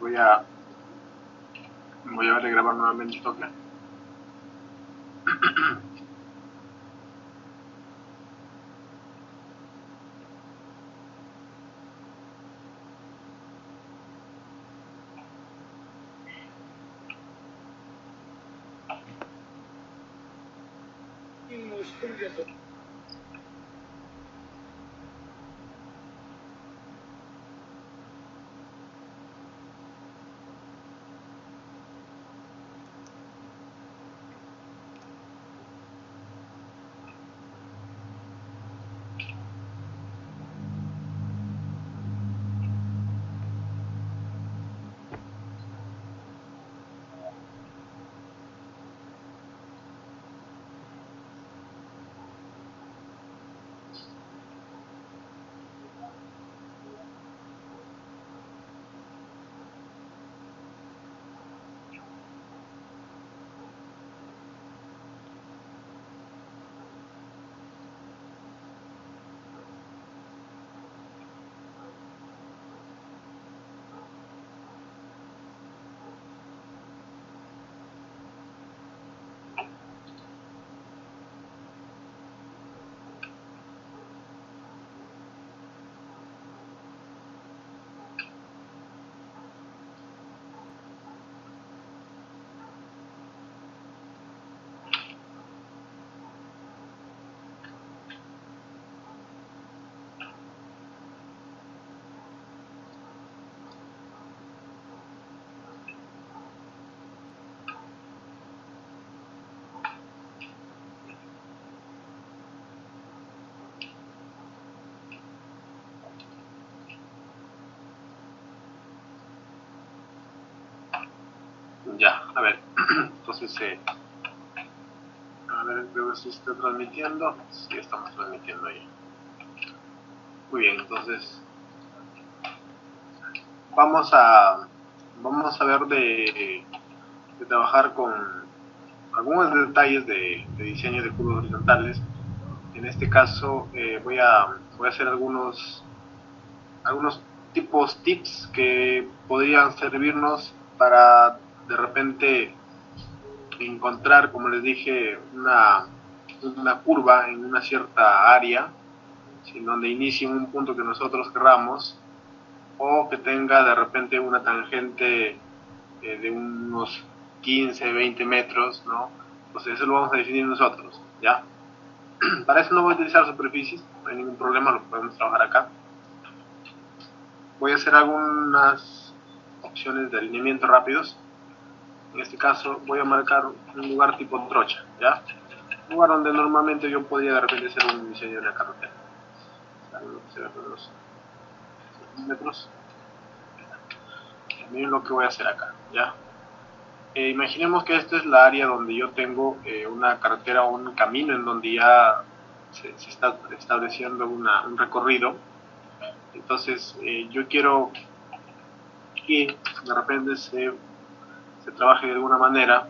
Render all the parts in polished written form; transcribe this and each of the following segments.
voy a grabar nuevamente el toque. Ya, a ver, entonces, a ver, creo que sí está transmitiendo. Sí, estamos transmitiendo ahí. Muy bien, entonces, vamos a ver de trabajar con algunos detalles de diseño de curvas horizontales. En este caso, voy a hacer algunos tips que podrían servirnos para de repente encontrar, como les dije, una curva en una cierta área, en donde inicie un punto que nosotros querramos, o que tenga de repente una tangente de unos 15, 20 metros, ¿no? Entonces eso lo vamos a definir nosotros, ¿ya? Para eso no voy a utilizar superficies, no hay ningún problema, lo podemos trabajar acá. Voy a hacer algunas opciones de alineamiento rápidos. En este caso voy a marcar un lugar tipo trocha, ¿ya? Un lugar donde normalmente yo podría de repente hacer un diseño de una carretera. Unos metros. Miren lo que voy a hacer acá, ¿ya? Imaginemos que esta es la área donde yo tengo una carretera o un camino en donde ya se está estableciendo un recorrido. Entonces yo quiero que de repente se trabaje de alguna manera.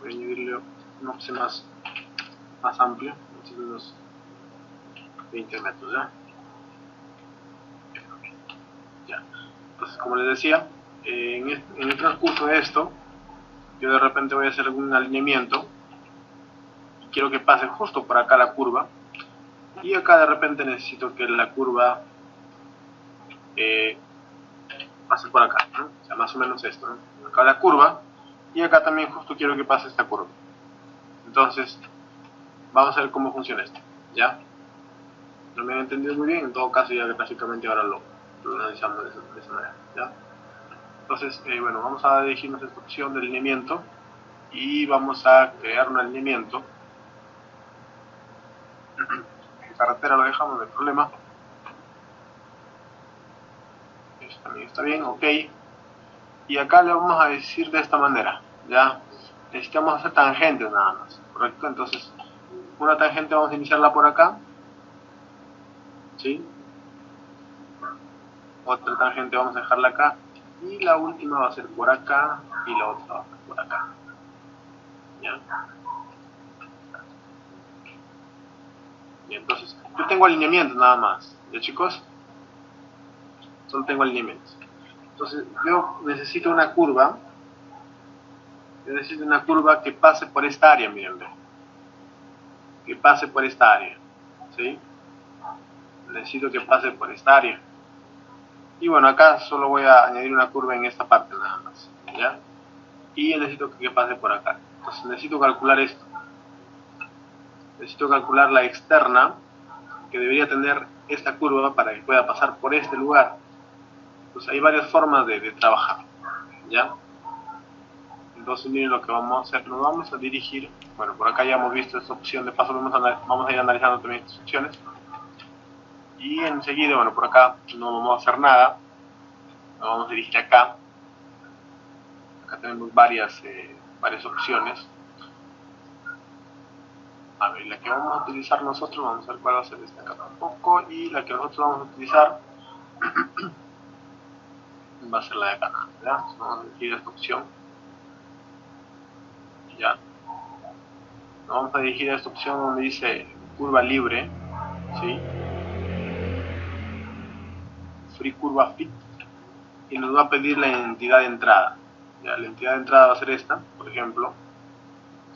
Voy a añadirle una opción más amplia, unos 20 metros, ¿ya? Ya. Entonces, como les decía, en el transcurso de esto, yo de repente voy a hacer algún alineamiento y quiero que pase justo por acá la curva, y acá de repente necesito que la curva pase por acá, ¿no? O sea, más o menos esto, ¿no? Acá la curva, y acá también justo quiero que pase esta curva. Entonces, vamos a ver cómo funciona esto, ¿ya? No me han entendido muy bien, en todo caso ya gráficamente ahora lo analizamos de esa manera, ¿ya? Entonces, bueno, vamos a dirigirnos a esta opción de alineamiento y vamos a crear un alineamiento. En carretera lo dejamos, no hay problema. Esto también está bien, ok. Y acá le vamos a decir de esta manera, ¿ya? Necesitamos hacer tangentes nada más, ¿correcto? Entonces, una tangente vamos a iniciarla por acá, ¿sí? Otra tangente vamos a dejarla acá, y la última va a ser por acá, y la otra va a ser por acá, ¿ya? Y entonces, yo tengo alineamientos nada más, ¿ya chicos? solo tengo alineamientos. Entonces yo necesito una curva, que pase por esta área, miren, que pase por esta área, ¿sí? Necesito que pase por esta área. Y bueno, acá solo voy a añadir una curva en esta parte nada más, ¿ya? Y necesito que pase por acá. Entonces necesito calcular esto. Necesito calcular la externa que debería tener esta curva para que pueda pasar por este lugar. Pues hay varias formas de trabajar, ¿ya? Entonces miren lo que vamos a hacer. Nos vamos a dirigir, bueno, por acá ya hemos visto esta opción, de paso vamos a ir analizando también estas opciones. Y enseguida, bueno, por acá no vamos a hacer nada. Nos vamos a dirigir acá. Acá tenemos varias opciones. A ver, la que vamos a utilizar nosotros, vamos a ver cuál va a ser esta acá tampoco. Y la que nosotros vamos a utilizar va a ser la de acá, ¿ya? Entonces vamos a elegir esta opción. Ya. Nos vamos a dirigir a esta opción donde dice curva libre, ¿sí? Free curva fit. Y nos va a pedir la entidad de entrada. Ya, la entidad de entrada va a ser esta, por ejemplo.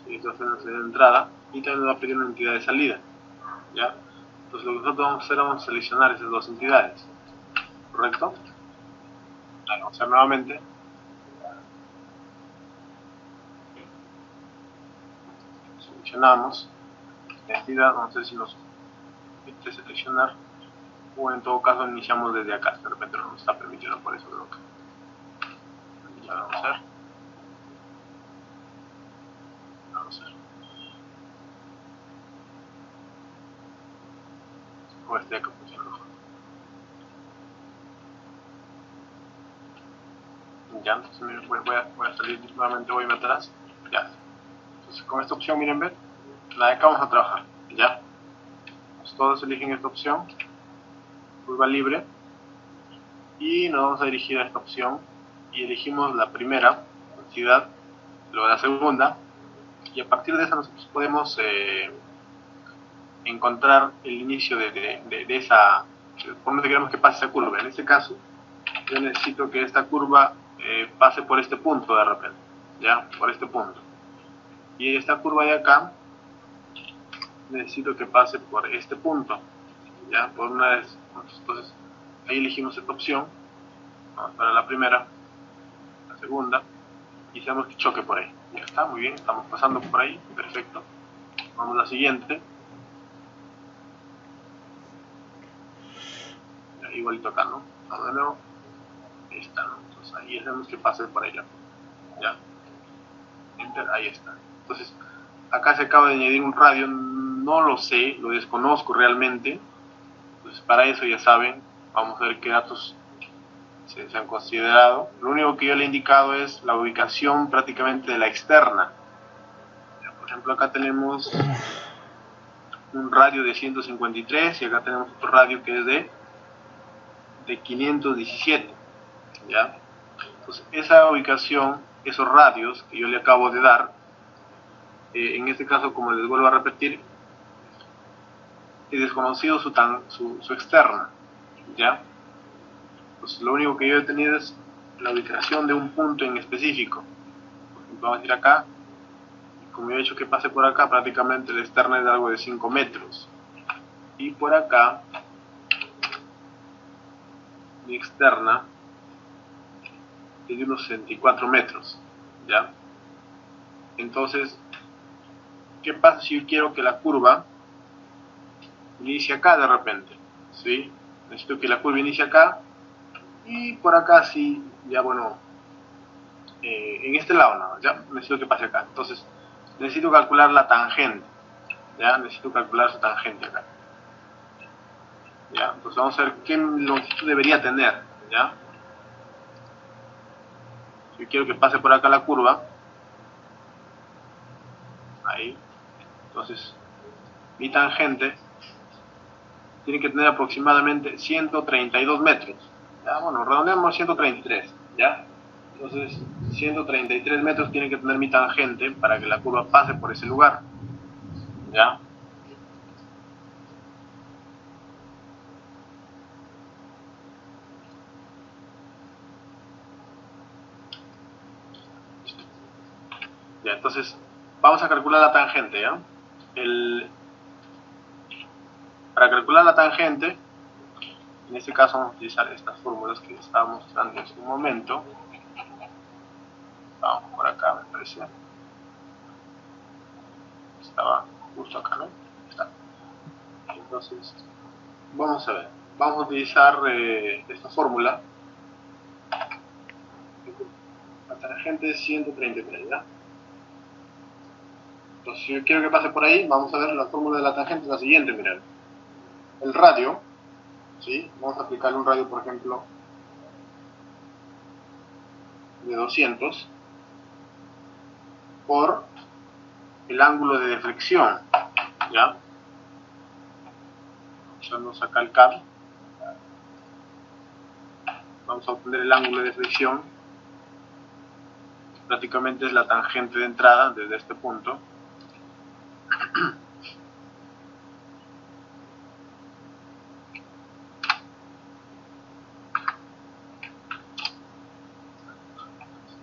¿Sí? Esta va a ser la entidad de entrada. Y también nos va a pedir una entidad de salida. ¿Ya? Entonces lo que nosotros vamos a hacer, vamos a seleccionar esas dos entidades. ¿Correcto? Vamos a hacer nuevamente. Seleccionamos la entidad, vamos a ver si nos permite seleccionar, o en todo caso iniciamos desde acá. De repente no nos está permitiendo, por eso creo que ya vamos a ver. Vamos a ver. O este de acá funciona mejor. Ya, entonces voy a salir nuevamente, voy atrás. Ya. Entonces con esta opción, miren, ven, la de acá vamos a trabajar. Ya. Pues todos eligen esta opción, curva libre, y nos vamos a dirigir a esta opción y elegimos la primera entidad, luego la segunda, y a partir de esa nosotros podemos encontrar el inicio de esa, por donde queremos que pase esa curva. En este caso yo necesito que esta curva pase por este punto de repente, ya, por este punto, y esta curva de acá necesito que pase por este punto, ya, por una vez. Entonces ahí elegimos esta opción. Vamos para la primera, la segunda, y hacemos que choque por ahí. Ya está, muy bien, estamos pasando por ahí, perfecto. Vamos a la siguiente. Ya, igualito acá, ¿no? Vamos de nuevo. Ahí está, ¿no? Entonces ahí hacemos que pase por ahí. Ya. Enter, ahí está. Entonces, acá se acaba de añadir un radio, no lo sé, lo desconozco realmente. Entonces, para eso ya saben, vamos a ver qué datos se han considerado. Lo único que yo le he indicado es la ubicación prácticamente de la externa. Por ejemplo, acá tenemos un radio de 153 y acá tenemos otro radio que es de 517, ¿ya? Entonces, esa ubicación, esos radios que yo le acabo de dar, en este caso, como les vuelvo a repetir, es desconocido su externa, ¿ya? Pues lo único que yo he tenido es la ubicación de un punto en específico. Por ejemplo, vamos a ir acá, y como yo he hecho que pase por acá, prácticamente la externa es de algo de 5 metros. Y por acá, mi externa es de unos 64 metros, ¿ya? Entonces, ¿qué pasa si yo quiero que la curva inicie acá de repente? ¿Sí? Necesito que la curva inicie acá, y por acá sí, ya bueno, en este lado no, ya necesito que pase acá. Entonces necesito calcular la tangente, ya necesito calcular su tangente acá, ya. Entonces vamos a ver qué longitud debería tener, ya. Si quiero que pase por acá la curva, ahí, entonces mi tangente tiene que tener aproximadamente 132 metros, ya. Bueno, redondeamos 133, ya. Entonces 133 metros tiene que tener mi tangente para que la curva pase por ese lugar, ¿ya? Ya, entonces vamos a calcular la tangente, ¿ya? Para calcular la tangente, en este caso vamos a utilizar estas fórmulas que estábamos mostrando hace un momento. Vamos por acá, me parece. Estaba justo acá, ¿no? Está. Entonces, vamos a ver. Vamos a utilizar esta fórmula. La tangente es 133, ¿ya? Entonces, si yo quiero que pase por ahí, vamos a ver la fórmula de la tangente es la siguiente, miren. El radio, ¿sí? Vamos a aplicarle un radio, por ejemplo, de 200 por el ángulo de deflexión, ¿ya? Usamos acá el CAD. Vamos a obtener el ángulo de deflexión. Prácticamente es la tangente de entrada desde este punto.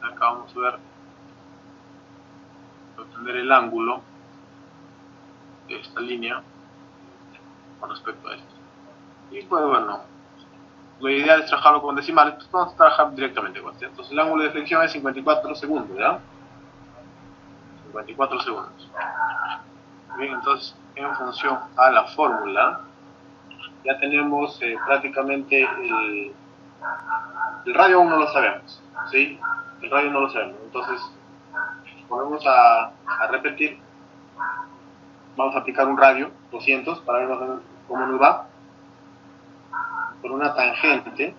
Acá vamos a ver, obtener el ángulo de esta línea con respecto a esto. Y pues bueno, lo ideal es trabajarlo con decimales, pues vamos a trabajar directamente con esto. Entonces el ángulo de deflexión es 54 segundos, ¿ya? 54 segundos. Bien, entonces en función a la fórmula, ya tenemos prácticamente el radio aún no lo sabemos, ¿sí? El radio no lo sabemos, entonces volvemos a repetir. Vamos a aplicar un radio 200 para ver cómo nos va por una tangente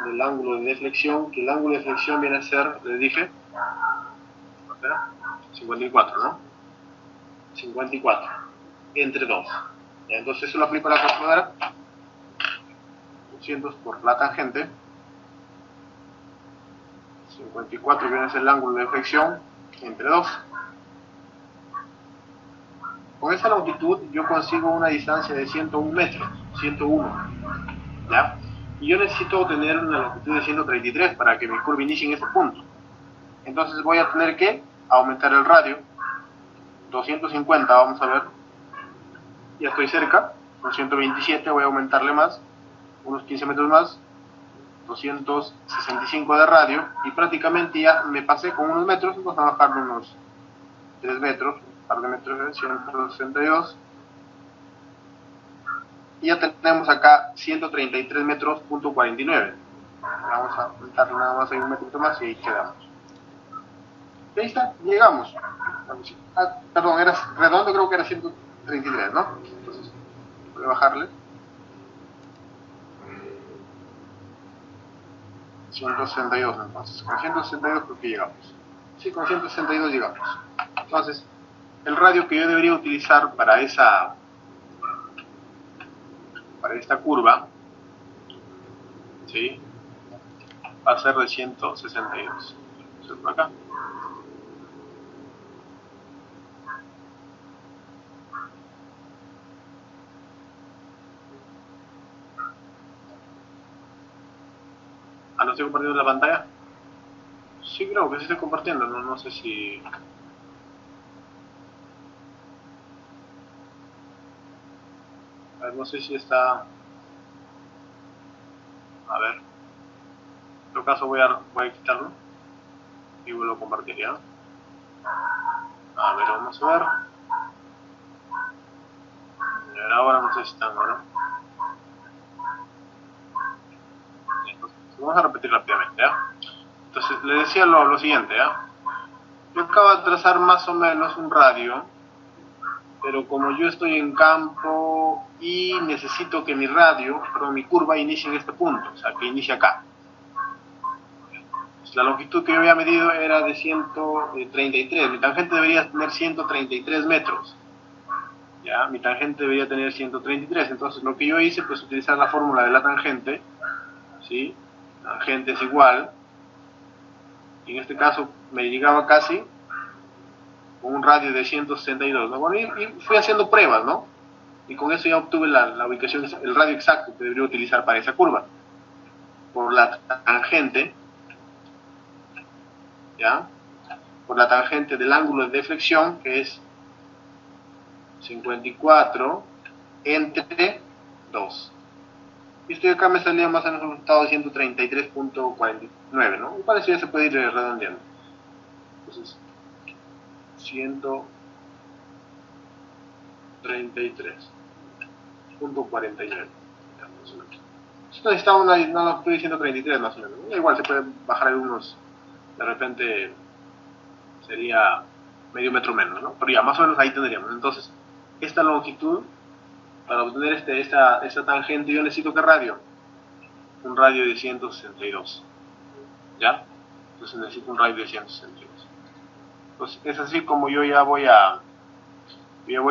del ángulo de deflexión, que el ángulo de deflexión viene a ser, les dije, 54, ¿no? 54 entre 2. Entonces eso lo aplico a la calculadora. 200 por la tangente. 54 viene a ser el ángulo de deflexión entre 2. Con esa longitud yo consigo una distancia de 101 metros. 101. ¿Ya? Y yo necesito tener una longitud de 133 para que mi curva inicie en este punto. Entonces voy a tener que aumentar el radio. 250, vamos a ver. Ya estoy cerca. Con 127 voy a aumentarle más. Unos 15 metros más. 265 de radio. Y prácticamente ya me pasé con unos metros. Vamos a bajarle unos 3 metros. Un par de metros. 162. Y ya tenemos acá 133 metros, punto 49. Vamos a aumentarle nada más ahí un metro más y ahí quedamos. Y ahí está, llegamos. Perdón, era redondo, creo que era 133, ¿no? Entonces, voy a bajarle. 162, entonces. Con 162 creo que llegamos. Sí, con 162 llegamos. Entonces, el radio que yo debería utilizar para esta curva, ¿sí? Va a ser de 162. Entonces, por acá. ¿No estoy compartiendo la pantalla? Sí, creo que sí estoy compartiendo, no sé si... A ver, no sé si está... A ver. En todo caso voy a quitarlo y vuelvo a compartir, ¿ya? A ver, vamos a ver. Ahora no sé si están, ¿no? Entonces, vamos a repetir rápidamente, ¿ya? Entonces, le decía lo siguiente, ¿ya? Yo acabo de trazar más o menos un radio, pero como yo estoy en campo y necesito que mi radio, perdón, mi curva inicie en este punto, o sea, que inicie acá. La longitud que yo había medido era de 133, mi tangente debería tener 133 metros. ¿Ya? Mi tangente debería tener 133, entonces lo que yo hice pues utilizar la fórmula de la tangente, ¿sí? Tangente es igual, y en este caso me llegaba casi con un radio de 162, ¿no? Bueno, y fui haciendo pruebas, ¿no? Y con eso ya obtuve la ubicación, el radio exacto que debería utilizar para esa curva. Por la tangente ¿ya? Por la tangente del ángulo de deflexión, que es 54 entre 2. Y esto de acá me salía más o menos un resultado de 133.49, ¿no? Y parece que se puede ir redondeando. Entonces, 133.49. Esto necesita una, no estoy diciendo 33 más o menos. Igual se puede bajar algunos, de repente sería medio metro menos, ¿no? Pero ya, más o menos ahí tendríamos. Entonces, esta longitud, para obtener esta tangente, yo necesito ¿qué radio? Un radio de 162, ¿ya? Entonces necesito un radio de 162. Entonces, es así como yo ya voy a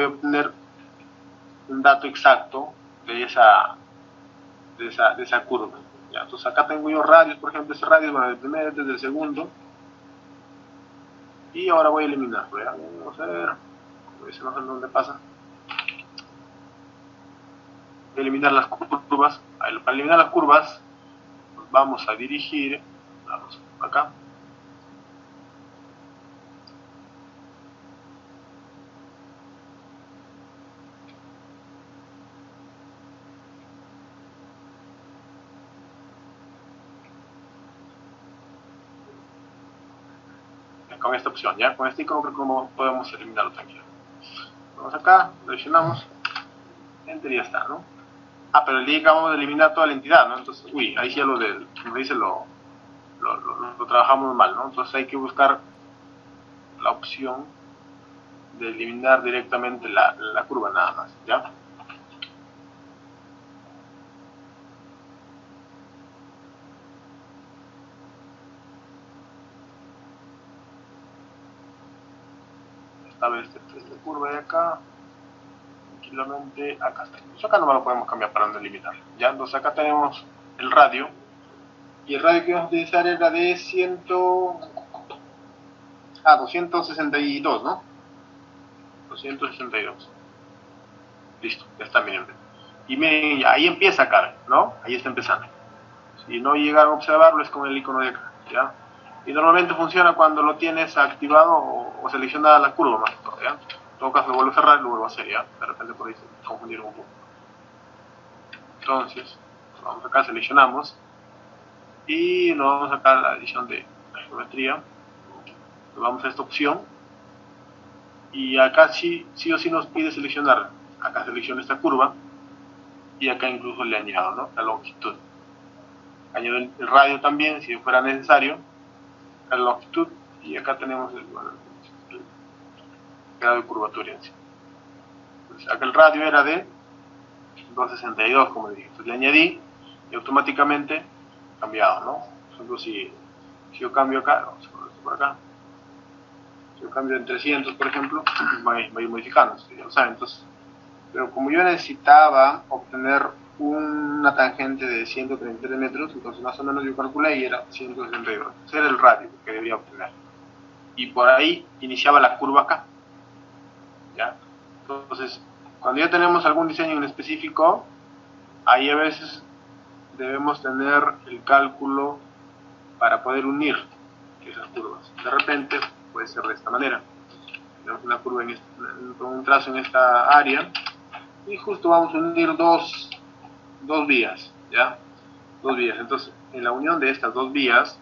obtener un dato exacto de esa curva. ¿Ya? Entonces acá tengo yo radios, por ejemplo, ese radio, bueno, del primero, desde el segundo. Y ahora voy a eliminarlo, ¿ya? Vamos a ver, como dice, no sé dónde pasa. Voy a eliminar las curvas. Para eliminar las curvas, nos vamos a dirigir, vamos acá. Con esta opción, ¿ya? Con este icono creo que podemos eliminarlo tranquilo. Vamos acá, seleccionamos, enter y ya está, ¿no? Ah, pero el día que acabamos de eliminar toda la entidad, ¿no? Entonces, uy, ahí sí ya como dice, lo trabajamos mal, ¿no? Entonces hay que buscar la opción de eliminar directamente la curva nada más, ¿ya? Esta vez esta curva de acá, tranquilamente, acá está. Entonces acá no lo podemos cambiar para no eliminar, ¿ya? Entonces acá tenemos el radio, y el radio que vamos a utilizar era de 262, ¿no? 262. Listo, ya está, miren. Y miren, ahí empieza acá, ¿no? Ahí está empezando. Si no llegaron a observarlo, es con el icono de acá, ¿ya? Y normalmente funciona cuando lo tienes activado o seleccionada la curva, más que todo, ¿ya? En todo caso, lo vuelvo a cerrar y lo vuelvo a hacer, ¿ya? De repente por ahí se confundieron un poco. Entonces, vamos acá, seleccionamos y nos vamos acá a la edición de la geometría. Nos vamos a esta opción y acá sí o sí nos pide seleccionar. Acá selecciona esta curva y acá incluso le añado, ¿no? La longitud. Añado el radio también si fuera necesario, la longitud, y acá tenemos el grado de curvatura en sí. Entonces, acá el radio era de 262, como le dije. Entonces le añadí y automáticamente cambiado, ¿no? Por ejemplo, si yo cambio acá, vamos a poner esto por acá. Si yo cambio en 300, por ejemplo, va a ir modificando, ya lo saben. Entonces, pero como yo necesitaba obtener una tangente de 133 metros, entonces más o menos yo calculé y era 162. Ese era el radio que debería obtener. Y por ahí iniciaba la curva acá, ¿ya? Entonces, cuando ya tenemos algún diseño en específico, ahí a veces debemos tener el cálculo para poder unir esas curvas. De repente puede ser de esta manera. Tenemos una curva con un trazo en esta área y justo vamos a unir dos vías, ¿ya? Dos vías. Entonces, en la unión de estas dos vías,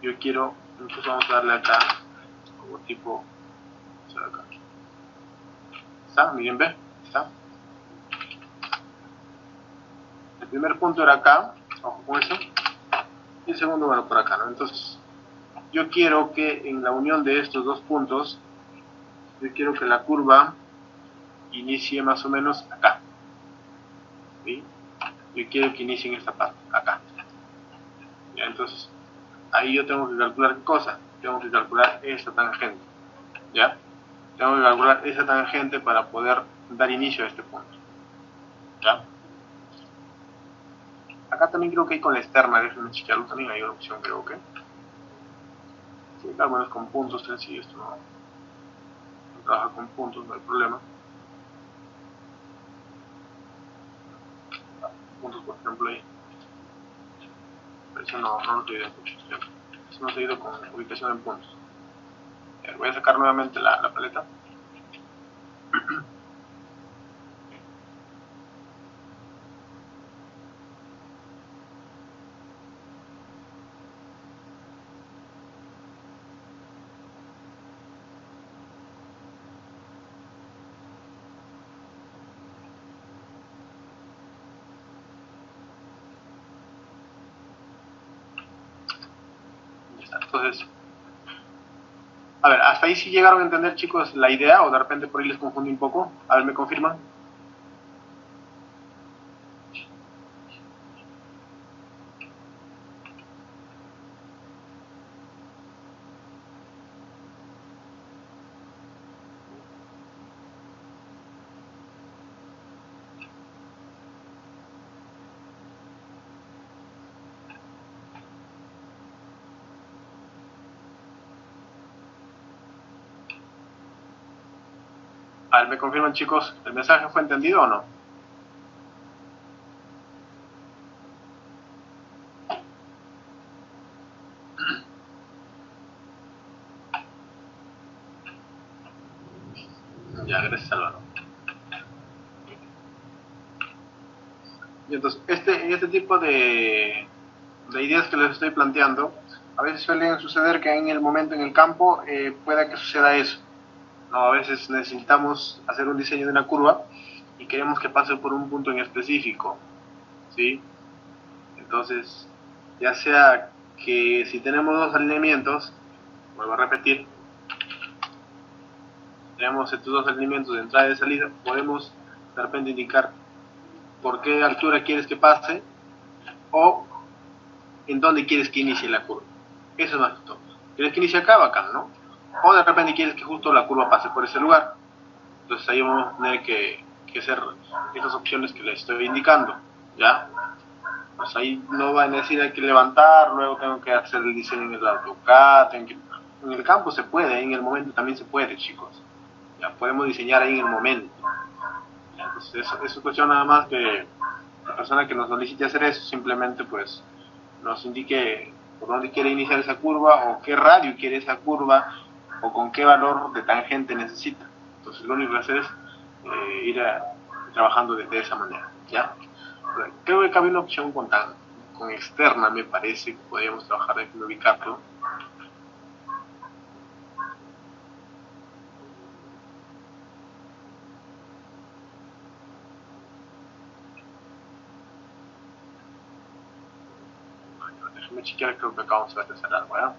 yo quiero, incluso vamos a darle acá como tipo, acá. ¿Está? Miren, ve, ¿está? El primer punto era acá, ojo con eso, y el segundo, bueno, por acá, ¿no? Entonces, yo quiero que en la unión de estos dos puntos, yo quiero que la curva inicie más o menos acá, ¿sí? Yo quiero que inicie en esta parte, acá. ¿Ya? Entonces, ahí yo tengo que calcular qué cosa, tengo que calcular esta tangente, ¿ya? Tengo que calcular esa tangente para poder dar inicio a este punto, ¿ya? Acá también creo que hay con la externa, déjenme chequearlo, también hay una opción, creo que. Sí, claro, bueno, es con puntos sencillos, esto no trabaja con puntos, no hay problema. Puntos, por ejemplo, ahí. Pero eso no lo estoy viendo mucho. no seguido con ubicación en puntos. Voy a sacar nuevamente la paleta. Entonces, a ver, hasta ahí sí llegaron a entender, chicos, la idea, o de repente por ahí les confundí un poco. A ver, ¿me confirman? A ver, ¿me confirman, chicos? ¿El mensaje fue entendido o no? Ya, gracias, Álvaro. Y entonces, este tipo de ideas que les estoy planteando, a veces suelen suceder que en el momento en el campo pueda que suceda eso. ¿No? A veces necesitamos hacer un diseño de una curva y queremos que pase por un punto en específico, ¿sí? Entonces, ya sea que si tenemos dos alineamientos, vuelvo a repetir, tenemos estos dos alineamientos de entrada y de salida, podemos de repente indicar por qué altura quieres que pase o en dónde quieres que inicie la curva. Eso es más que todo. ¿Quieres que inicie acá? Bacán, ¿no? O de repente quieres que justo la curva pase por ese lugar. Entonces ahí vamos a tener que hacer estas opciones que les estoy indicando, ¿ya? Pues ahí no va a decir hay que levantar, luego tengo que hacer el diseño en el AutoCAD, en el campo se puede, en el momento también se puede, chicos. Ya podemos diseñar ahí en el momento. Entonces eso es cuestión nada más que la persona que nos solicite hacer eso simplemente pues nos indique por dónde quiere iniciar esa curva o qué radio quiere esa curva o con qué valor de tangente necesita. Entonces lo único que hacer es ir trabajando de esa manera, ¿ya? Creo que cabe una opción con externa, me parece que podríamos trabajar, de ubicarlo. Déjame chequear, creo que acabamos de hacer algo, ¿verdad?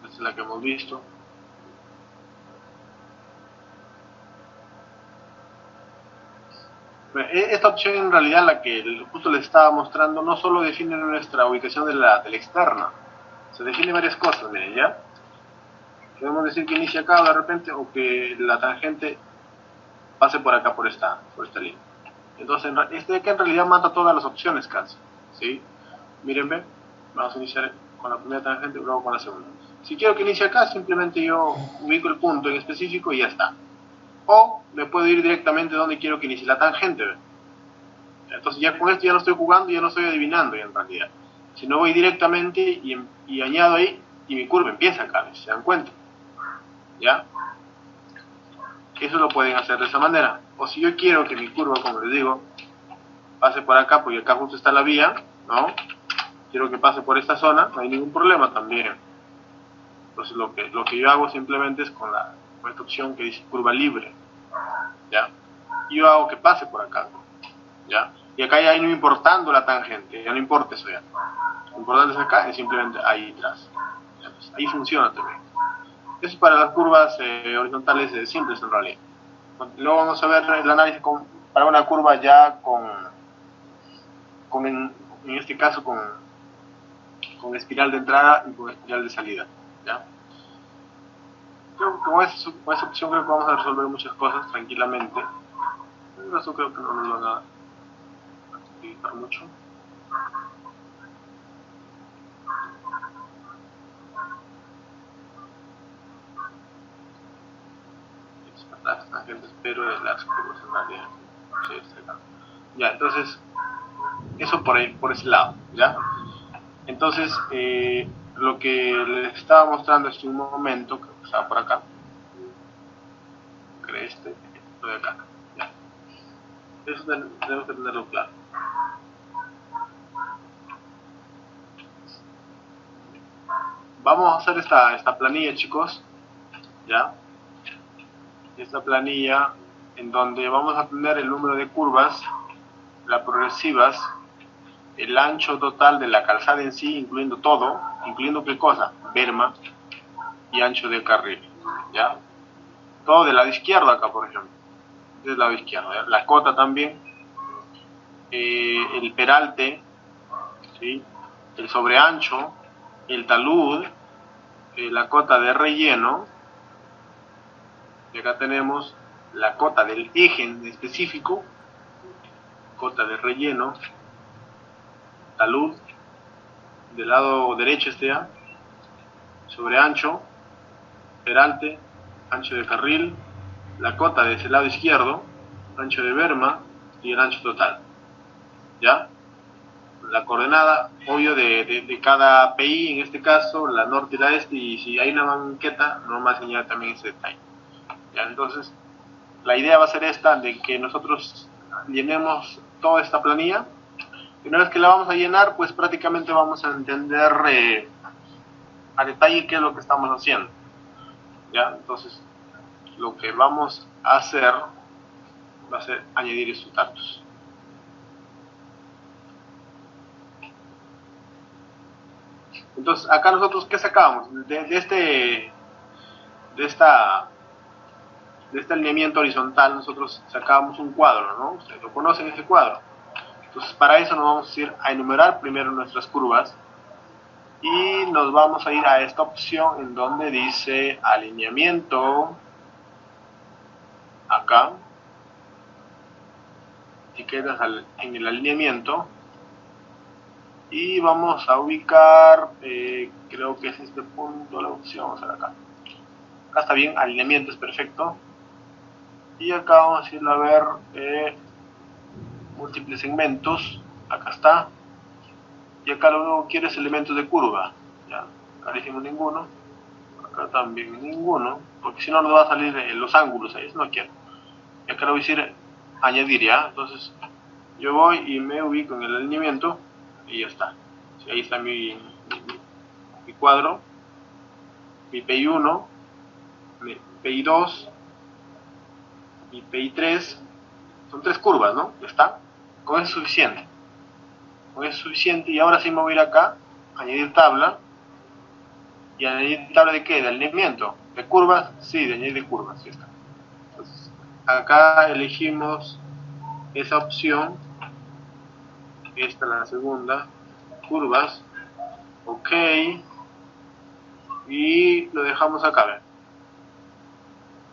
Esta es la que hemos visto. Esta opción en realidad la que justo les estaba mostrando no solo define nuestra ubicación de la externa, se define varias cosas, miren, ¿ya? Podemos decir que inicia acá de repente o que la tangente pase por acá, por esta línea. Entonces, este de acá en realidad mata todas las opciones casi, ¿sí? Miren, ven, vamos a iniciar con la primera tangente y luego con la segunda. Si quiero que inicie acá, simplemente yo ubico el punto en específico y ya está. O me puedo ir directamente donde quiero que inicie la tangente, ¿ven? Entonces ya con esto ya no estoy jugando, ya no estoy adivinando ya en realidad. Si no voy directamente y añado ahí y mi curva empieza acá, ¿se dan cuenta? ¿Ya? Eso lo pueden hacer de esa manera. O si yo quiero que mi curva, como les digo, pase por acá, porque acá justo está la vía, ¿no? Quiero que pase por esta zona, no hay ningún problema también. Entonces lo que yo hago simplemente es con esta opción que dice curva libre, ¿ya? Yo hago que pase por acá, ¿ya? Y acá ya no importando la tangente, ya no importa eso ya. Lo importante es acá, es simplemente ahí atrás. Entonces, ahí funciona también. Eso es para las curvas horizontales simples en realidad. Luego vamos a ver el análisis para una curva ya en este caso con espiral de entrada y con espiral de salida, ¿ya? Creo que con esa opción creo que vamos a resolver muchas cosas tranquilamente. Eso creo que no nos van a facilitar mucho. las tangentes, pero de las curvas en realidad. Sí, está acá. Ya, entonces, eso por ahí, por ese lado, ¿ya? Entonces, lo que les estaba mostrando hace un momento, que estaba por acá, que lo de acá, ya. Eso tenemos que tenerlo claro. Vamos a hacer esta planilla, chicos, ¿ya? Esta planilla en donde vamos a tener el número de curvas, las progresivas, el ancho total de la calzada en sí, incluyendo todo, incluyendo qué cosa, berma y ancho de carril, ¿ya? Todo del lado izquierdo acá, por ejemplo, del lado izquierdo, ¿ya? La cota también, el peralte, ¿sí? El sobreancho, el talud, la cota de relleno, y acá tenemos la cota del eje en específico, cota de relleno, talud, del lado derecho sobre ancho, peralte, ancho de carril, la cota de ese lado izquierdo, ancho de berma y el ancho total, ¿ya? La coordenada, obvio, de cada PI, en este caso, la norte y la este, y si hay una banqueta, normal señala también ese detalle, ¿ya? Entonces, la idea va a ser esta, de que nosotros llenemos toda esta planilla, y una vez que la vamos a llenar, pues prácticamente vamos a entender a detalle qué es lo que estamos haciendo, ¿ya? Entonces, lo que vamos a hacer va a ser añadir estos datos. Entonces, acá nosotros, ¿qué sacábamos? De este alineamiento horizontal, nosotros sacábamos un cuadro, ¿no? Ustedes lo conocen, ese cuadro. Entonces, para eso nos vamos a ir a enumerar primero nuestras curvas y nos vamos a ir a esta opción en donde dice alineamiento, acá, etiquetas en el alineamiento, y vamos a ubicar, creo que es este punto, la opción, vamos a ver acá. Acá está bien, alineamiento es perfecto. Y acá vamos a irle a ver múltiples segmentos, acá está. Y acá lo único que quiero es elementos de curva, ya, acá dijimos ninguno, acá también ninguno, porque si no nos va a salir los ángulos ahí, eso no quiero. Y acá le voy a decir añadir, ya, entonces yo voy y me ubico en el alineamiento y ya está. Sí, ahí está mi cuadro, mi PI1, mi PI2, mi PI3, son 3 curvas, ¿no? Ya está, con eso es suficiente. Con eso es suficiente, y ahora sí me voy a ir acá, añadir tabla. ¿Y añadir tabla de qué? ¿De alineamiento? ¿De curvas? Sí, de añadir curvas, sí está. Entonces, acá elegimos esa opción, esta es la segunda, curvas, ok, y lo dejamos acá, ¿ven?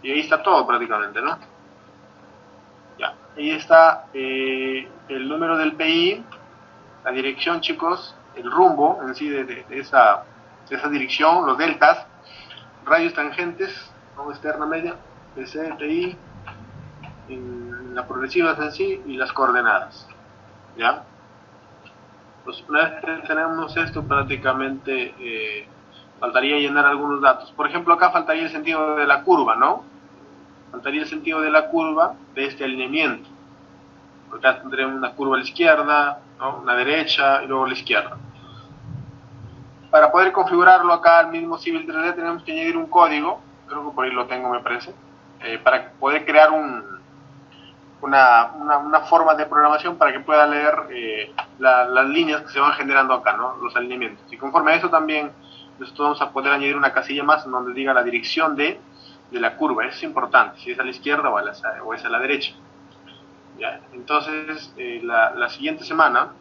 Y ahí está todo prácticamente, ¿no? Ya, ahí está el número del PI, la dirección, chicos, el rumbo en sí de esa dirección, los deltas, radios tangentes, ¿no? Externa media, PC, TI, en la progresiva en sí y las coordenadas, ¿ya? Pues una vez que tenemos esto, prácticamente faltaría llenar algunos datos. Por ejemplo, acá faltaría el sentido de la curva, ¿no? Faltaría el sentido de la curva de este alineamiento. Porque acá tendremos una curva a la izquierda, ¿no? Una derecha y luego a la izquierda. Para poder configurarlo acá al mismo Civil 3D tenemos que añadir un código, creo que por ahí lo tengo, me parece, para poder crear una forma de programación para que pueda leer las líneas que se van generando acá, ¿no? Los alineamientos. Y conforme a eso también nosotros vamos a poder añadir una casilla más en donde diga la dirección de la curva. Eso es importante, si es a la izquierda o es a la derecha. ¿Ya? Entonces, la siguiente semana,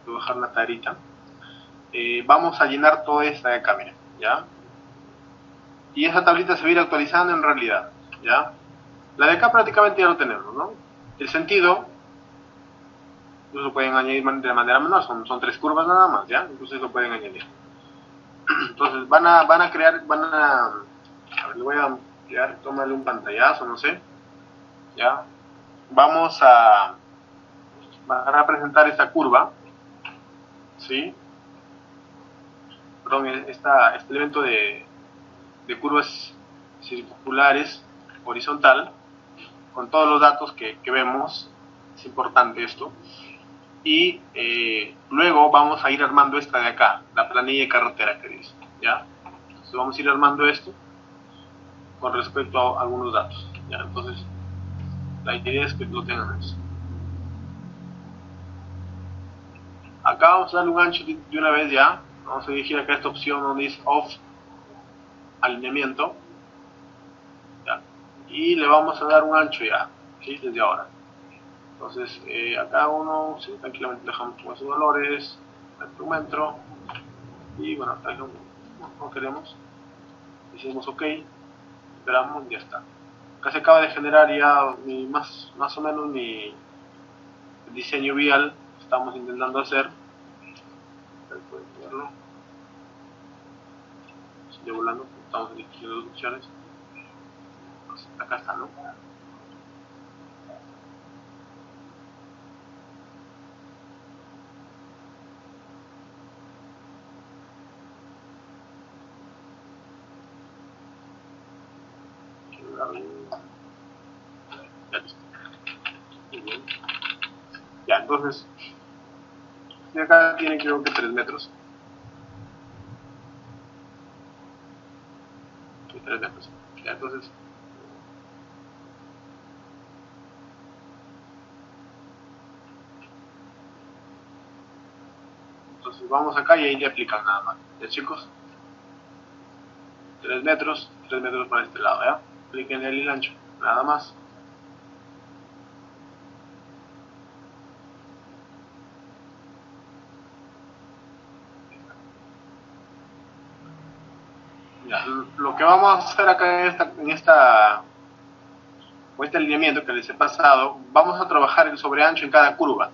voy a bajar una tarita, vamos a llenar toda esta de acá, miren, ¿ya? Y esa tablita se va a ir actualizando en realidad, ¿ya? La de acá prácticamente ya lo tenemos, ¿no? El sentido, incluso pueden añadir de manera menor, son 3 curvas nada más, ¿ya? Entonces lo pueden añadir. Entonces van a crear, a ver, le voy a crear, tomarle un pantallazo, no sé. ¿ya? Vamos a representar esta curva, ¿sí? Perdón, este elemento de curvas circulares horizontal, con todos los datos que vemos. Es importante esto. Y luego vamos a ir armando esta de acá, la planilla de carretera que dice, ¿ya? Entonces vamos a ir armando esto con respecto a algunos datos, ¿ya? Entonces la idea es que lo tengan eso. Acá vamos a darle un ancho de una vez ya. Vamos a dirigir acá esta opción donde dice off alineamiento, ¿ya? Y le vamos a dar un ancho ya, ¿sí? Desde ahora. Entonces acá uno, sí, tranquilamente dejamos con esos valores, metro, y bueno, acá no queremos, decimos ok, esperamos, ya está. Acá se acaba de generar ya más o menos mi diseño vial que estamos intentando hacer. Pueden verlo, sigue volando, estamos eligiendo dos opciones. Entonces, acá está, ¿no? Ya listo. Muy bien. Ya, entonces, de acá tienen creo que 3 metros. 3 metros. Ya, entonces, vamos acá y ahí le aplican nada más. Ya, chicos, 3 metros, 3 metros para este lado, ¿ya? Apliquen el hilo ancho, nada más. Ya, lo que vamos a hacer acá con este alineamiento que les he pasado, vamos a trabajar el sobreancho en cada curva.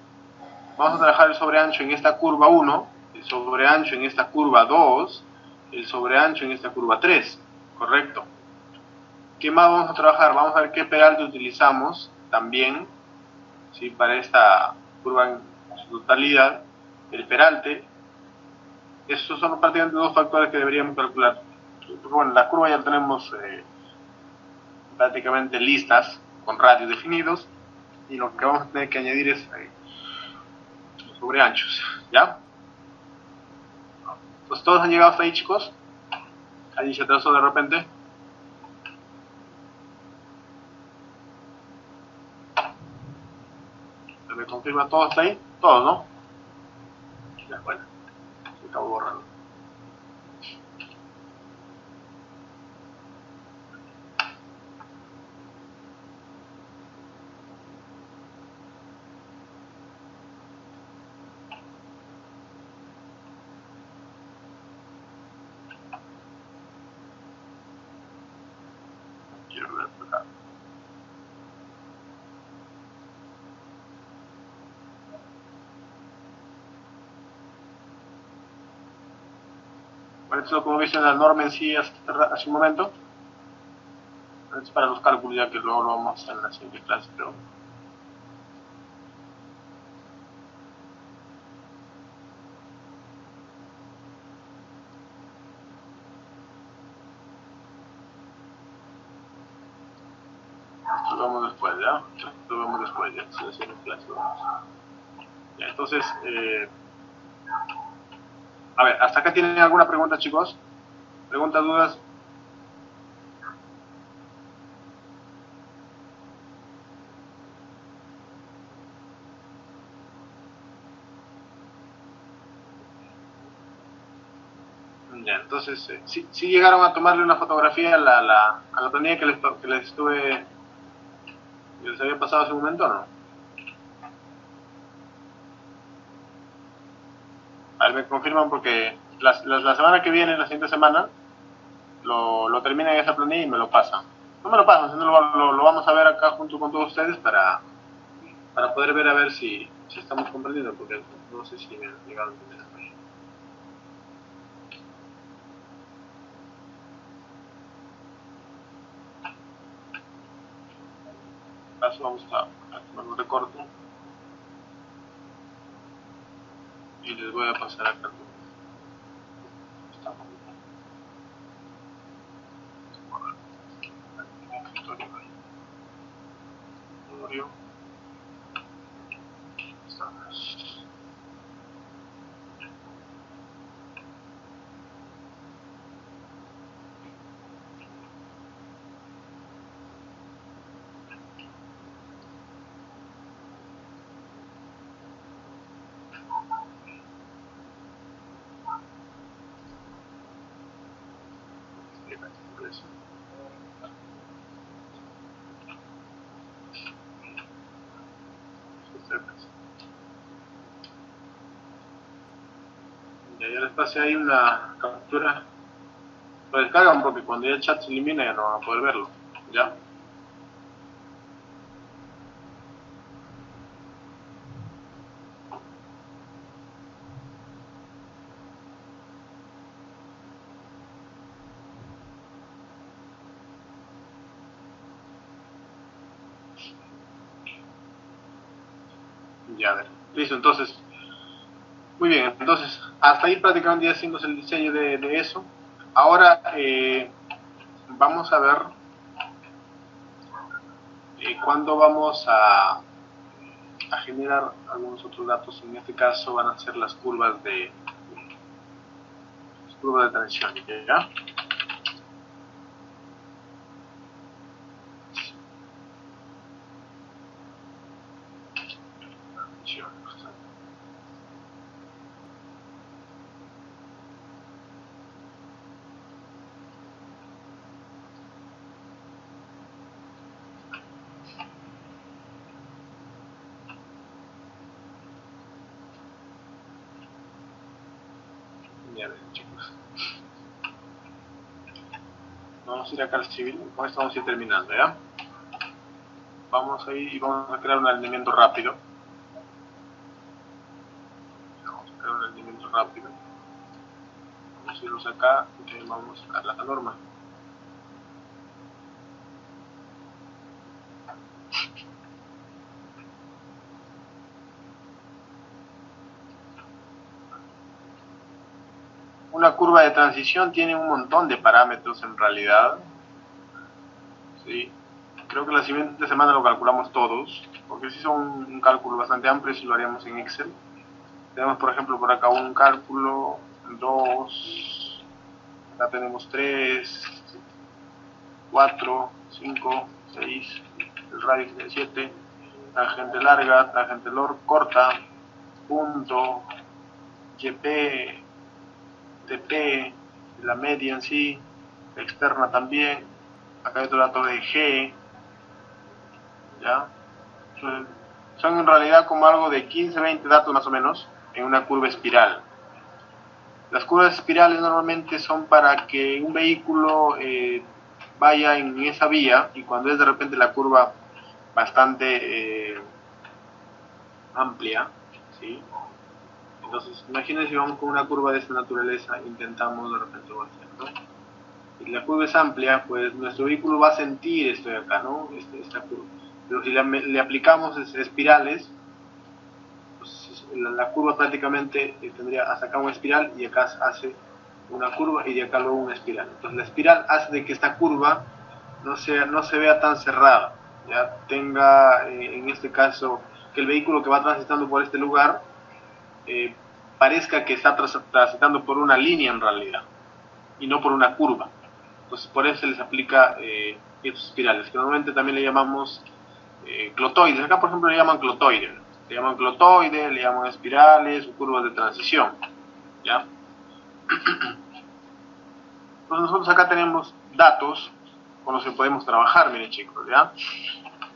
Vamos a trabajar el sobreancho en esta curva 1, el sobreancho en esta curva 2, el sobreancho en esta curva 3, ¿correcto? ¿Qué más vamos a trabajar? Vamos a ver qué peralte utilizamos también, ¿sí? Para esta curva en su totalidad. El peralte, estos son prácticamente dos factores que deberíamos calcular. Bueno, la curva ya la tenemos prácticamente listas, con radios definidos, y lo que vamos a tener que añadir es sobre anchos, ¿ya? Pues todos han llegado hasta ahí, chicos. ¿Alguien se atrasó de repente? ¿Me confirma todos hasta ahí? Todos, ¿no? Ya, bueno, se acabó borrando. Quiero ver por acá. Bueno, esto es como dice la norma en sí hace un momento. Es para los cálculos, ya que luego lo vamos a hacer en la siguiente clase, pero esto lo vemos después, ¿ya? Esto lo vemos después, ya. En la siguiente clase lo vamos. Ya, entonces, a ver, ¿hasta acá tienen alguna pregunta, chicos? ¿Preguntas, dudas? Ya, entonces, ¿sí llegaron a tomarle una fotografía a la planilla que les había pasado hace un momento o no? A ver, me confirman porque la semana que viene, la siguiente semana, lo terminan esa planilla y me lo pasan. No me lo pasan, sino lo vamos a ver acá junto con todos ustedes para poder ver a ver si estamos comprendiendo, porque no sé si me llegaron a entender. caso vamos a tomar un recorte y les voy a pasar acá esta escritorio. Estamos. Ya les pasé ahí una captura. Lo descargan porque cuando ya el chat se elimina ya no van a poder verlo. ¿Ya? Ya, a ver. Listo, entonces. Muy bien, entonces hasta ahí prácticamente ya hicimos el diseño de eso. Ahora vamos a ver cuándo vamos a generar algunos otros datos. En este caso van a ser las curvas de transición. ¿Ya? Ya ven, chicos. Vamos a ir acá al civil. Con esto vamos a ir terminando, ¿ya? Vamos a ir y vamos a crear un alineamiento rápido. Vamos a crear un alineamiento rápido. Vamos a irnos acá y vamos a la norma. Una curva de transición tiene un montón de parámetros en realidad. ¿Sí? Creo que la siguiente semana lo calculamos todos, porque si son un cálculo bastante amplio, si lo haríamos en Excel. Tenemos, por ejemplo, por acá un cálculo, 2, acá tenemos 3, 4, 5, 6, el radio es de 7, tangente larga, tangente corta, punto, YP, TP, la media en sí, la externa también, acá hay otro dato de G, ¿ya? Son en realidad como algo de 15, 20 datos más o menos en una curva espiral. Las curvas espirales normalmente son para que un vehículo vaya en esa vía y cuando es de repente la curva bastante amplia, ¿sí? Entonces, imagínense si vamos con una curva de esta naturaleza, intentamos de repente hacerlo. Si la curva es amplia, pues nuestro vehículo va a sentir esto de acá, ¿no? Esta curva. Pero si le aplicamos espirales, pues la curva prácticamente tendría hasta acá una espiral y acá hace una curva y de acá luego una espiral. Entonces la espiral hace de que esta curva no se vea tan cerrada, ya tenga en este caso que el vehículo que va transitando por este lugar parezca que está transitando por una línea en realidad y no por una curva. Entonces por eso se les aplica estos espirales, que normalmente también le llamamos clotoides. Acá por ejemplo le llaman clotoides. Le llaman clotoides, le llaman espirales o curvas de transición. ¿Ya? Entonces nosotros acá tenemos datos con los que podemos trabajar, miren chicos, ¿ya?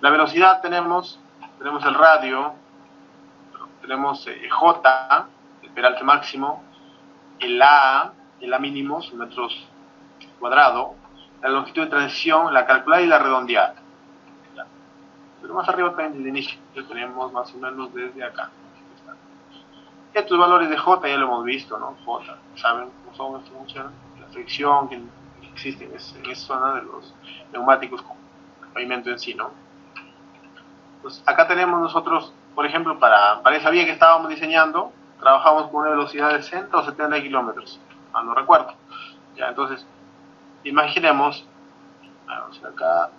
La velocidad tenemos el radio, tenemos J, el peralte máximo, el A mínimo, son metros cuadrados, la longitud de transición, la calculada y la redondeada. ¿Ya? Pero más arriba también desde el inicio tenemos más o menos desde acá. Estos valores de J ya lo hemos visto, ¿no? J, ¿saben cómo son estas funciones? La fricción que existe en esa zona de los neumáticos con el pavimento en sí, ¿no? Pues acá tenemos nosotros, por ejemplo, para esa vía que estábamos diseñando, trabajamos con una velocidad de 60 o 70 kilómetros, no recuerdo. Ya, entonces, imaginemos, vamos acá,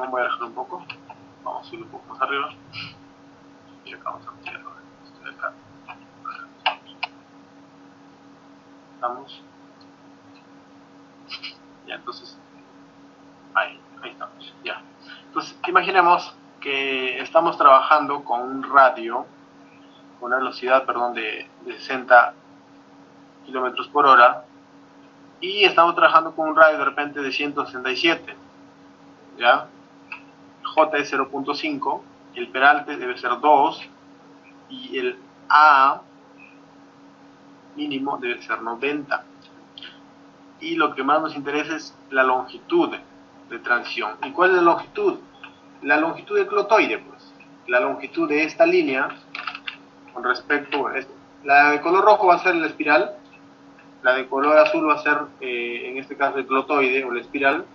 voy a dejar un poco, vamos a subir un poco más arriba, y acá vamos a ampliarlo, estoy acá. Estamos, ya, entonces, ahí estamos, ya. Entonces, imaginemos que estamos trabajando con un radio, con una velocidad, perdón, de 60 kilómetros por hora, y estamos trabajando con un radio de repente de 167, ¿ya? J es 0.5, el peralte debe ser 2, y el A mínimo debe ser 90. Y lo que más nos interesa es la longitud de transición. ¿Y cuál es la longitud? La longitud del clotoide, pues. La longitud de esta línea con respecto a esto. La de color rojo va a ser la espiral, la de color azul va a ser, en este caso, el clotoide o la espiral,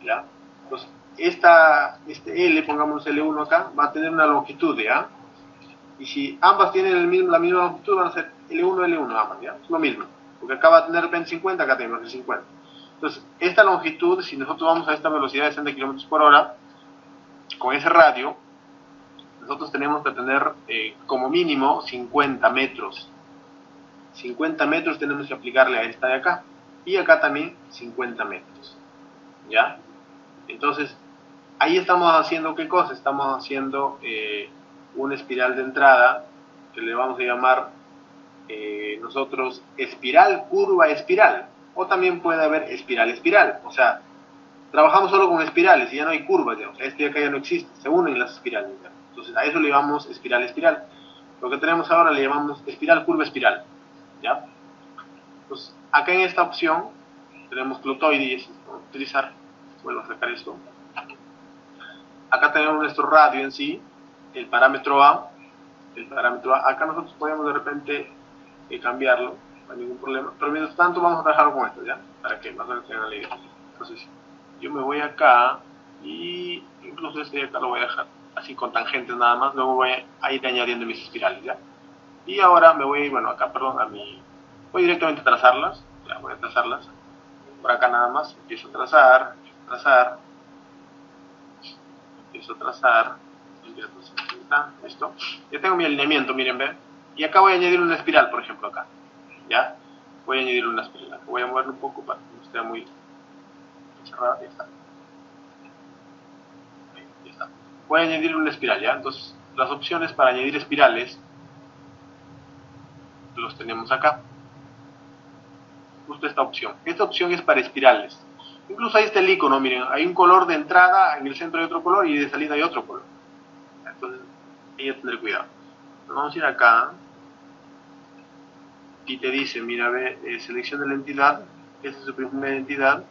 ¿ya? Entonces, este L, pongamos L1 acá, va a tener una longitud, ¿ya? Y si ambas tienen la misma longitud, van a ser L1, L1 ambas, ¿ya? Es lo mismo. Porque acá va a tener 50, acá tenemos 50. Entonces, esta longitud, si nosotros vamos a esta velocidad de 60 km por hora, con ese radio, nosotros tenemos que tener como mínimo 50 metros. 50 metros tenemos que aplicarle a esta de acá. Y acá también 50 metros. ¿Ya? Entonces, ahí estamos haciendo ¿qué cosa? Estamos haciendo una espiral de entrada que le vamos a llamar nosotros espiral, curva, espiral. O también puede haber espiral, espiral. O sea, trabajamos solo con espirales y ya no hay curvas, digamos. Este de acá ya no existe, se unen las espirales. ¿Ya? Entonces, a eso le llamamos espiral, espiral. Lo que tenemos ahora le llamamos espiral, curva, espiral. ¿Ya? Pues acá en esta opción tenemos clotoide y eso vamos a utilizar. Vuelvo a sacar esto. Acá tenemos nuestro radio en sí, el parámetro A. Acá nosotros podemos de repente cambiarlo, no hay ningún problema. Pero mientras tanto vamos a trabajar con esto, ¿ya? Para que más o menos tengan la idea. Entonces, yo me voy acá y incluso este de acá lo voy a dejar así con tangentes nada más. Luego voy a ir añadiendo mis espirales, ¿ya? Y ahora me voy, bueno, acá, perdón, voy directamente a trazarlas. Ya, voy a trazarlas. Por acá nada más, empiezo a trazar, esto. Ya tengo mi alineamiento, miren, ven. Y acá voy a añadir una espiral, por ejemplo, acá. ¿Ya? Voy a añadir una espiral. Acá voy a moverlo un poco para que no esté muy cerrada. Ya está. Ahí, ya está. Voy a añadir una espiral, ¿ya? Entonces, las opciones para añadir espirales los tenemos acá. Justo esta opción. Esta opción es para espirales. Incluso ahí está el icono, miren, hay un color de entrada, en el centro hay otro color y de salida hay otro color. Entonces, hay que tener cuidado. Vamos a ir acá y te dice, mira, ve, selecciona la entidad, esta es su primera entidad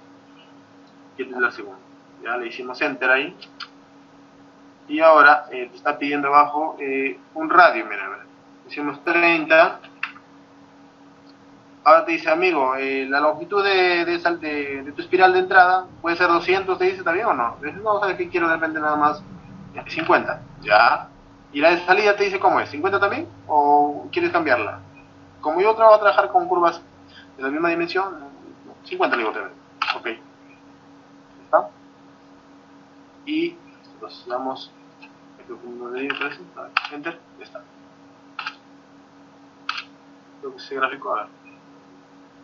y esta es la segunda. Ya le hicimos enter ahí y ahora te está pidiendo abajo un radio, mira, ve. Hicimos 30. Ahora te dice, amigo, la longitud de tu espiral de entrada puede ser 200, te dice, ¿está bien o no? Dices, no, ¿sabes qué? Quiero de repente nada más 50, ya. Y la de salida te dice, ¿cómo es? ¿50 también? ¿O quieres cambiarla? Como yo trabajo a trabajar con curvas de la misma dimensión, 50 le digo también. Ok. ¿Está? Y nos damos, enter, ya está. Creo que ese gráfico, a ver.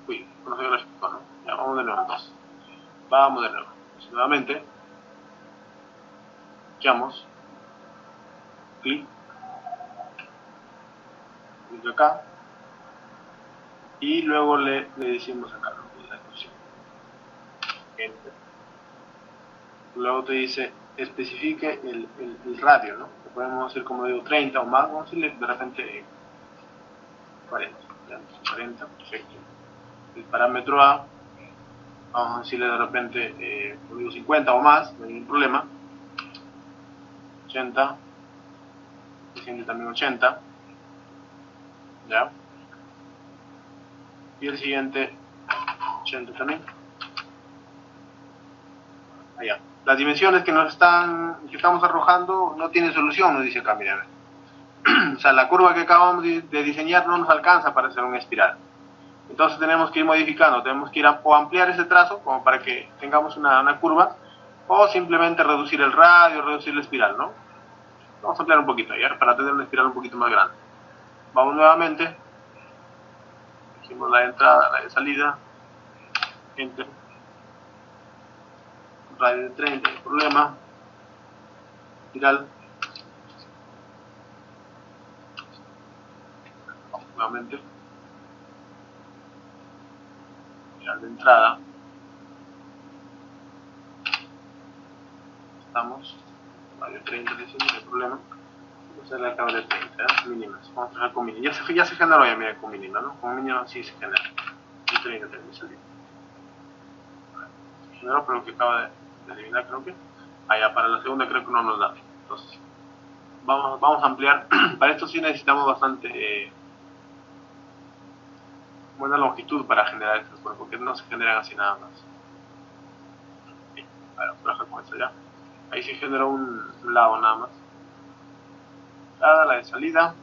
Uy, no sé gráfico, ¿no? Ya, vamos de nuevo entonces. Vamos de nuevo. Entonces, nuevamente, echamos, clic acá, y luego le decimos acá, ¿no? La opción. Enter. Luego te dice, especifique el radio, ¿no? Le podemos hacer, como digo, 30 o más, vamos a decirle de repente 40, ¿ya? 40, perfecto. El parámetro A, vamos a decirle de repente, como digo, 50 o más, no hay ningún problema. 80, siguiente también 80, ¿ya? Y el siguiente 80 también. Allá. las dimensiones que que estamos arrojando no tienen solución, nos dice acá, miren. O sea, la curva que acabamos de diseñar no nos alcanza para hacer una espiral. Entonces tenemos que ir modificando, tenemos que ir o ampliar ese trazo como para que tengamos una curva, o simplemente reducir el radio, reducir la espiral, ¿no? Vamos a ampliar un poquito, ¿ya? Para tener una espiral un poquito más grande. Vamos nuevamente, elegimos la de entrada, la de salida, enter, radio de 30, no hay problema, espiral, nuevamente, espiral de entrada, estamos, radio 30, decimos, no hay problema. Vamos a hacer la cámara de 30, mínimas. Vamos a trabajar con mínimas. Ya se generó ya, mira, con mínima, ¿no? Con mínima sí se genera. Y 30 tenemos que salir. Se generó, pero que acaba de eliminar, creo que. Allá para la segunda creo que no nos da. Entonces, vamos a ampliar. Para esto sí necesitamos bastante buena longitud para generar estas cosas, porque no se generan así nada más. Bien, a ver, trabajar con esto ya. Ahí se generó un lado nada más. La de salida.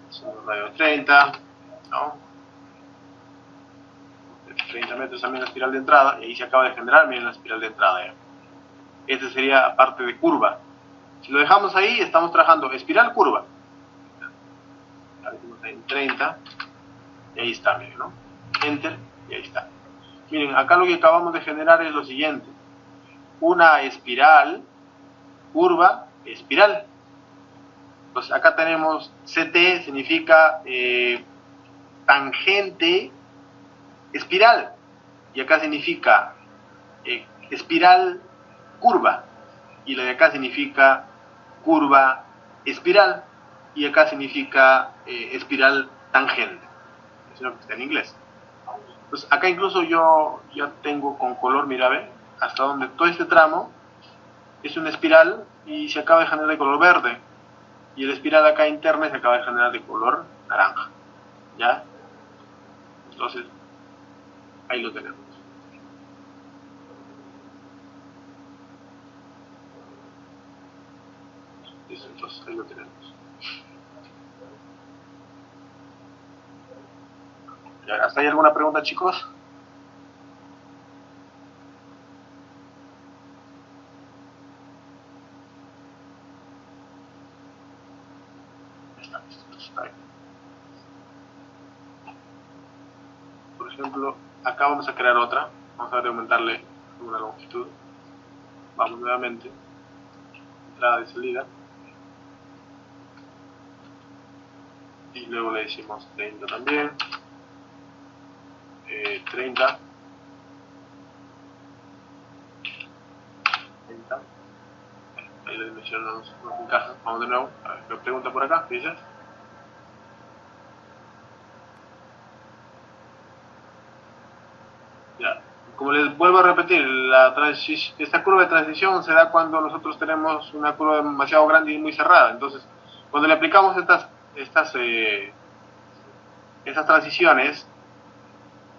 Son los radios 30, ¿no? 30 metros también la espiral de entrada, y ahí se acaba de generar, miren la espiral de entrada ya. Este sería parte de curva. Si lo dejamos ahí, estamos trabajando espiral curva. Ahora decimos ahí en 30, y ahí está, miren, ¿no? Enter, y ahí está. Miren, acá lo que acabamos de generar es lo siguiente. Una espiral, curva, espiral. Pues acá tenemos CT, significa tangente, espiral. Y acá significa espiral, curva. Y la de acá significa curva, espiral. Y acá significa espiral tangente. Es lo que está en inglés. Pues acá incluso yo ya tengo con color, mira, ve, hasta donde todo este tramo es una espiral y se acaba de generar de color verde. Y el espiral acá interna se acaba de generar de color naranja. ¿Ya? Entonces, ahí lo tenemos. Listo, entonces ahí lo tenemos. ¿Hasta ahí alguna pregunta, chicos? Está listo, entonces está bien. Por ejemplo, acá vamos a crear otra. Vamos a aumentarle una longitud. Vamos nuevamente. Entrada y salida. Y luego le decimos 30 también. 30. 30. Ahí la dimensión nos encaja. Vamos de nuevo. A ver, ¿qué pregunta por acá? ¿Qué dices? Ya. Como les vuelvo a repetir, esta curva de transición se da cuando nosotros tenemos una curva demasiado grande y muy cerrada. Entonces, cuando le aplicamos estas transiciones,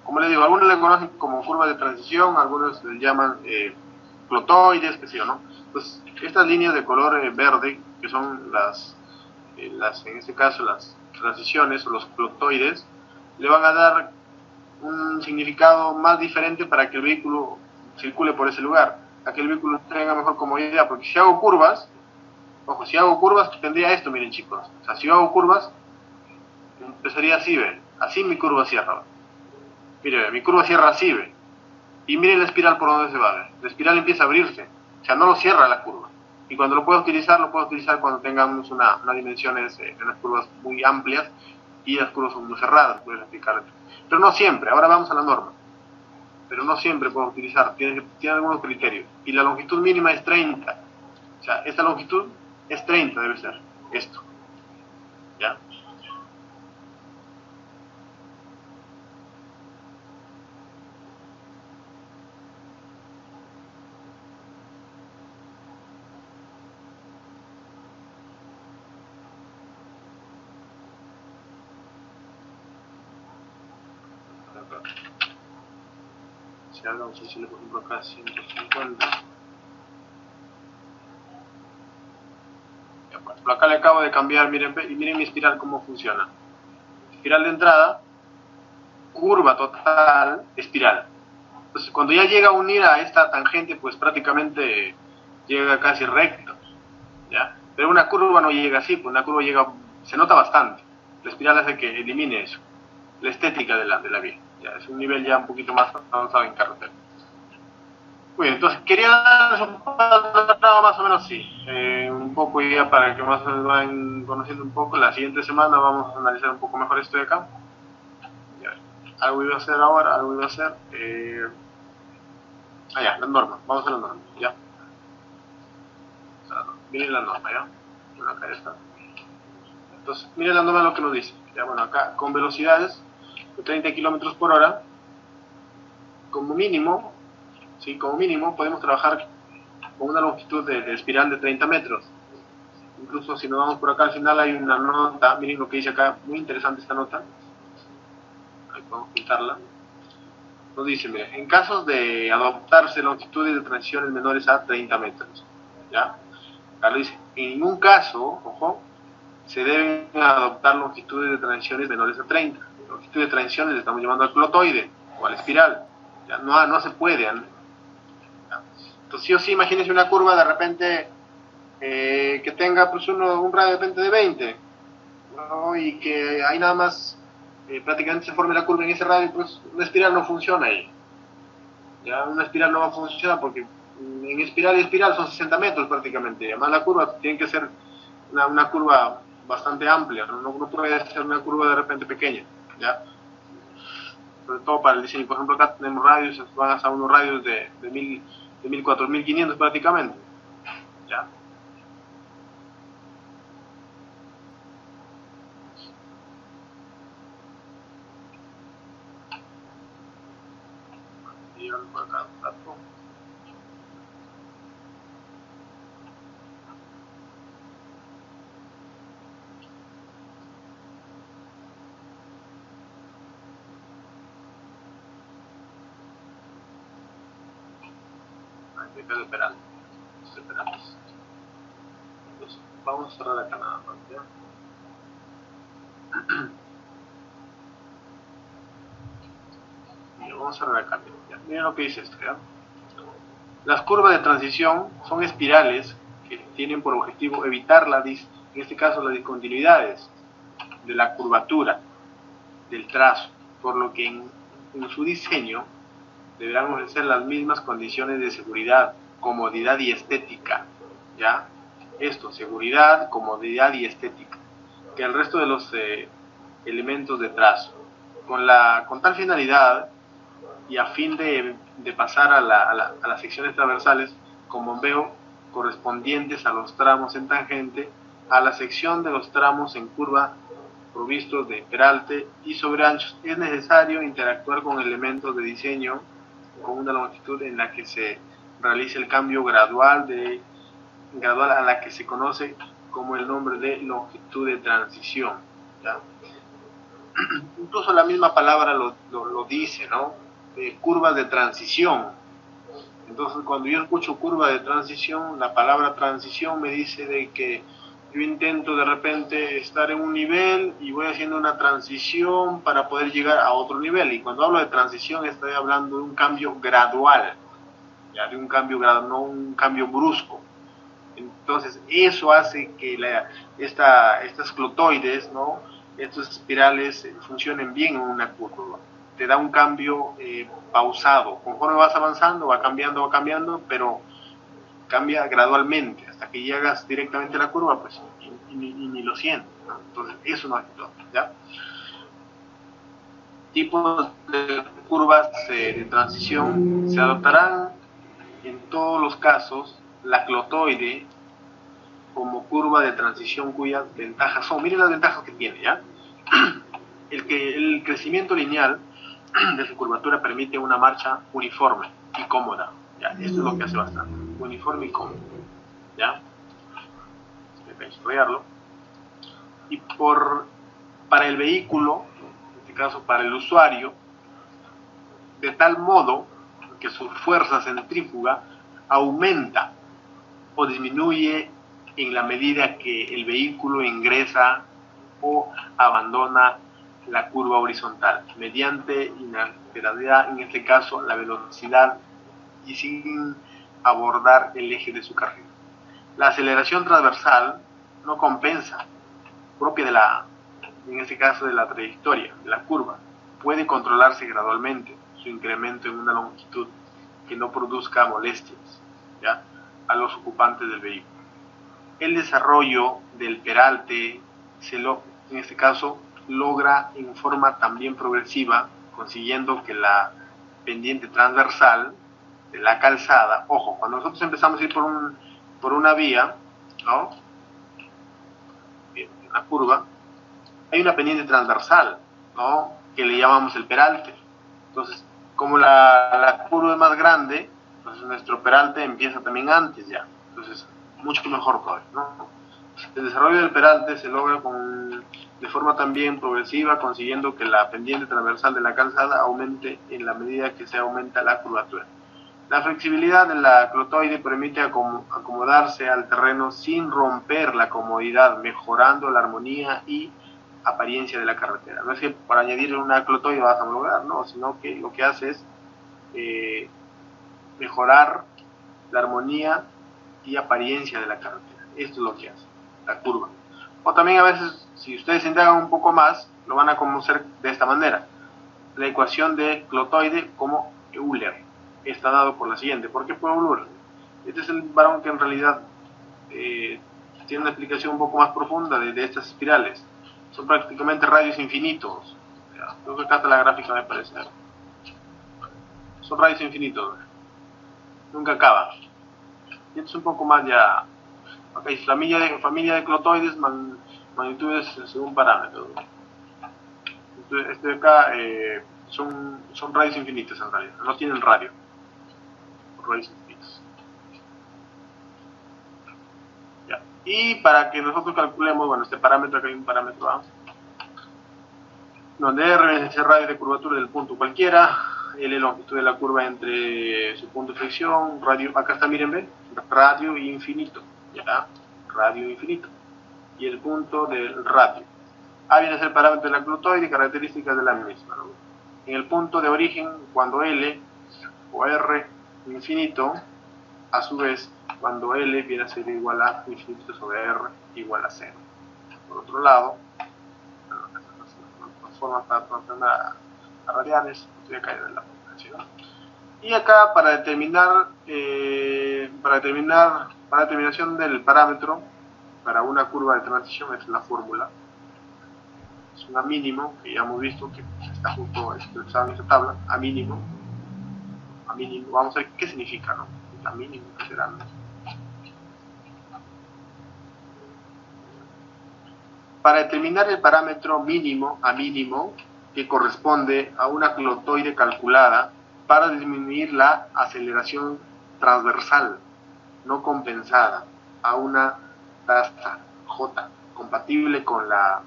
como les digo, algunos le conocen como curva de transición, algunos le llaman clotoides, qué sé yo, ¿no? Pues estas líneas de color verde, que son en este caso las transiciones o los clotoides, le van a dar un significado más diferente para que el vehículo circule por ese lugar, a que el vehículo tenga mejor comodidad, porque si hago curvas, ojo, si hago curvas tendría esto, miren chicos, o sea, si yo hago curvas, empezaría así, ven, así mi curva cierra, mire, mi curva cierra así, ven, y mire la espiral por donde se va, ven, la espiral empieza a abrirse, o sea, no lo cierra la curva, y cuando lo puedo utilizar cuando tengamos unas dimensiones en las curvas muy amplias, y las curvas son muy cerradas, puedes aplicar, pero no siempre, ahora vamos a la norma. Pero no siempre puedo utilizar, tiene algunos criterios. Y la longitud mínima es 30. O sea, esta longitud es 30, debe ser. Esto. ¿Ya? Vamos a decirle por ejemplo acá 150. Ya, pues, acá le acabo de cambiar, miren, y miren mi espiral cómo funciona. Espiral de entrada, curva total, espiral. Entonces cuando ya llega a unir a esta tangente, pues prácticamente llega casi recto, ¿ya? Pero una curva no llega así, pues una curva llega, se nota bastante. La espiral hace que elimine eso, la estética de la vía. Ya, es un nivel ya un poquito más avanzado en carretera. Muy bien, entonces quería darles un panorama más o menos sí, un poco ya para que más o menos vayan conociendo un poco. La siguiente semana vamos a analizar un poco mejor esto de acá. Ya, algo iba a hacer ahora, algo iba a hacer. Ya, la norma, vamos a la norma, ya. Miren la norma, ya. Bueno, acá ya está. Entonces, miren la norma lo que nos dice. Ya, bueno, acá con velocidades de 30 kilómetros por hora, como mínimo, ¿sí? Como mínimo podemos trabajar con una longitud de espiral de 30 metros. Incluso si nos vamos por acá al final hay una nota, miren lo que dice acá, muy interesante esta nota. Ahí podemos pintarla. Nos dice, miren, en casos de adoptarse longitudes de transiciones menores a 30 metros, ¿ya? Acá lo dice, en ningún caso, ojo, se deben adoptar longitudes de transiciones menores a 30. Longitud de transiciones le estamos llamando al clotoide o a la espiral. Ya, no se puede. ¿Ya? Entonces, sí o sí, imagínense una curva de repente que tenga pues, un radio de repente de 20, ¿no? Y que ahí nada más prácticamente se forme la curva en ese radio, pues una espiral no funciona ahí. Ya, una espiral no va a funcionar porque en espiral y espiral son 60 metros prácticamente. Además, la curva tiene que ser una curva bastante amplia, no puede ser una curva de repente pequeña, ¿ya? Sobre todo para el diseño. Por ejemplo, acá tenemos radios, van a unos radios de 1.000, 4.500 prácticamente, ¿ya? Y yo por acá un rato. Aquí estoy esperando. Entonces, vamos a cerrar acá nada más, ¿ya? Y vamos a cerrar acá, ¿ya? Miren lo que dice esto, ¿ya? Las curvas de transición son espirales que tienen por objetivo evitar en este caso las discontinuidades de la curvatura del trazo, por lo que en su diseño deberán ofrecer las mismas condiciones de seguridad, comodidad y estética, ¿ya? Esto, seguridad, comodidad y estética, que el resto de los elementos de trazo. Con tal finalidad y a fin de pasar a las secciones transversales con bombeo correspondientes a los tramos en tangente, a la sección de los tramos en curva provistos de peralte y sobreanchos, es necesario interactuar con elementos de diseño con una longitud en la que se realice el cambio gradual a la que se conoce como el nombre de longitud de transición, ¿ya? Incluso la misma palabra lo dice, ¿no? Curvas de transición. Entonces, cuando yo escucho curva de transición, la palabra transición me dice de que yo intento de repente estar en un nivel y voy haciendo una transición para poder llegar a otro nivel. Y cuando hablo de transición estoy hablando de un cambio gradual, ¿ya? De un cambio gradual, no un cambio brusco. Entonces, eso hace que estas clotoides, ¿no? Estos espirales funcionen bien en una curva. Te da un cambio pausado. Conforme vas avanzando, va cambiando, pero cambia gradualmente. Hasta que llegas directamente a la curva, pues, y ni lo sientes, ¿no? Entonces, eso no es todo, ¿ya? Tipos de curvas de transición se adoptarán en todos los casos la clotoide como curva de transición cuyas ventajas son, miren las ventajas que tiene, ¿ya? El crecimiento lineal de su curvatura permite una marcha uniforme y cómoda, ¿ya? Esto es lo que hace bastante, uniforme y cómodo, ¿ya? Voy a estudiarlo. Y para el vehículo, en este caso para el usuario, de tal modo que su fuerza centrífuga aumenta o disminuye en la medida que el vehículo ingresa o abandona la curva horizontal, mediante inalterabilidad, en este caso la velocidad, y sin abordar el eje de su carril. La aceleración transversal no compensa, propia de en este caso de la trayectoria, de la curva. Puede controlarse gradualmente su incremento en una longitud que no produzca molestias, ¿ya?, a los ocupantes del vehículo. El desarrollo del peralte en este caso logra en forma también progresiva, consiguiendo que la pendiente transversal de la calzada, ojo, cuando nosotros empezamos a ir por una vía, ¿no?, una curva, hay una pendiente transversal, ¿no?, que le llamamos el peralte. Entonces, como la curva es más grande, entonces nuestro peralte empieza también antes ya. Entonces, mucho mejor todavía, ¿no? El desarrollo del peralte se logra de forma también progresiva, consiguiendo que la pendiente transversal de la calzada aumente en la medida que se aumenta la curvatura. La flexibilidad de la clotoide permite acomodarse al terreno sin romper la comodidad, mejorando la armonía y apariencia de la carretera. No es que para añadir una clotoide vas a lograr, no, sino que lo que hace es mejorar la armonía y apariencia de la carretera. Esto es lo que hace la curva. O también a veces, si ustedes indagan un poco más, lo van a conocer de esta manera: la ecuación de clotoide como Euler está dado por la siguiente. ¿Por qué por Euler? Este es el varón que en realidad tiene una explicación un poco más profunda de estas espirales. Son prácticamente radios infinitos. Creo que acá está la gráfica, me parece. Son radios infinitos, nunca acaban. Y esto es un poco más ya. Ok, familia de clotoides, magnitudes según parámetros. Este de acá son radios infinitas en realidad, no tienen radio. Radios infinitas. Ya. Y para que nosotros calculemos, bueno, este parámetro, acá hay un parámetro A, donde R es el radio de curvatura del punto cualquiera, L es la longitud de la curva entre su punto de fricción, radio, acá está, miren, ¿ven? Radio infinito, ¿ya? Radio infinito. Y el punto del radio. A viene a ser el parámetro de la clotoide y características de la misma, ¿no? En el punto de origen, cuando L o R infinito, a su vez, cuando L viene a ser igual a infinito sobre R igual a 0. Por otro lado, formas para transformar a radianes, estoy acá en la potencia, ¿no? Y acá para determinación del parámetro para una curva de transición, es la fórmula. Es un A mínimo, que ya hemos visto que está justo expresado en esta tabla. A mínimo, vamos a ver qué significa, ¿no? A mínimo, ¿qué será, no? Para determinar el parámetro mínimo, A mínimo, que corresponde a una clotoide calculada, para disminuir la aceleración transversal no compensada a una tasa J compatible con la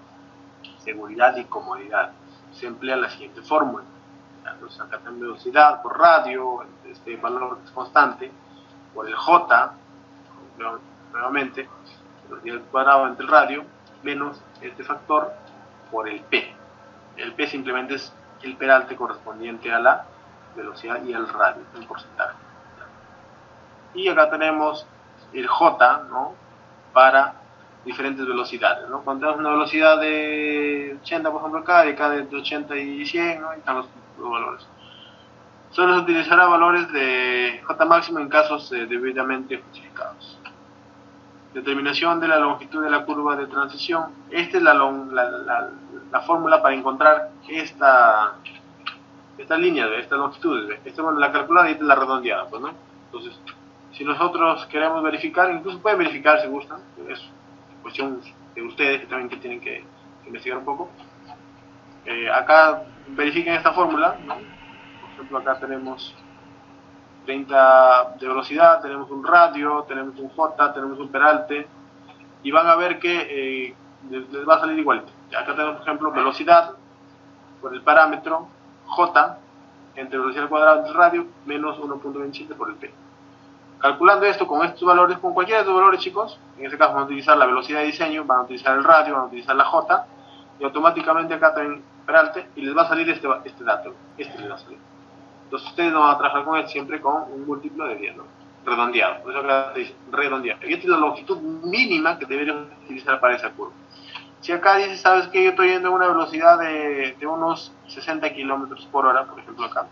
seguridad y comodidad, se emplea la siguiente fórmula. Entonces acá tenemos velocidad por radio, este valor es constante, por el J, nuevamente, velocidad cuadrada entre el radio, menos este factor por el P. El P simplemente es el peralte correspondiente a la velocidad y al radio en porcentaje. Y acá tenemos el J, ¿no?, para diferentes velocidades, ¿no? Cuando tenemos una velocidad de 80, por ejemplo, acá de 80 y 100, ¿no? Ahí están los valores. Solo se utilizará valores de J máximo en casos debidamente justificados. Determinación de la longitud de la curva de transición. Esta es la fórmula para encontrar esta línea, estas longitudes. Esta es la calculada y esta es la redondeada, pues, ¿no? Entonces, si nosotros queremos verificar, incluso pueden verificar si gustan, es cuestión de ustedes que también tienen que investigar un poco. Acá verifiquen esta fórmula, ¿no? Por ejemplo, acá tenemos 30 de velocidad, tenemos un radio, tenemos un J, tenemos un peralte, y van a ver que les va a salir igualito. Acá tenemos, por ejemplo, velocidad por el parámetro J, entre velocidad al cuadrado del radio menos 1.27 por el p. Calculando esto con estos valores, con cualquiera de estos valores, chicos, en este caso van a utilizar la velocidad de diseño, van a utilizar el radio, van a utilizar la j, y automáticamente acá también peralte, y les va a salir este dato, este les va a salir. Entonces ustedes no van a trabajar con él siempre con un múltiplo de 10, ¿no? Redondeado, por eso acá te dice redondeado. Y esta es la longitud mínima que deberíamos utilizar para esa curva. Si acá dice, sabes que yo estoy yendo a una velocidad de unos 60 kilómetros por hora, por ejemplo acá,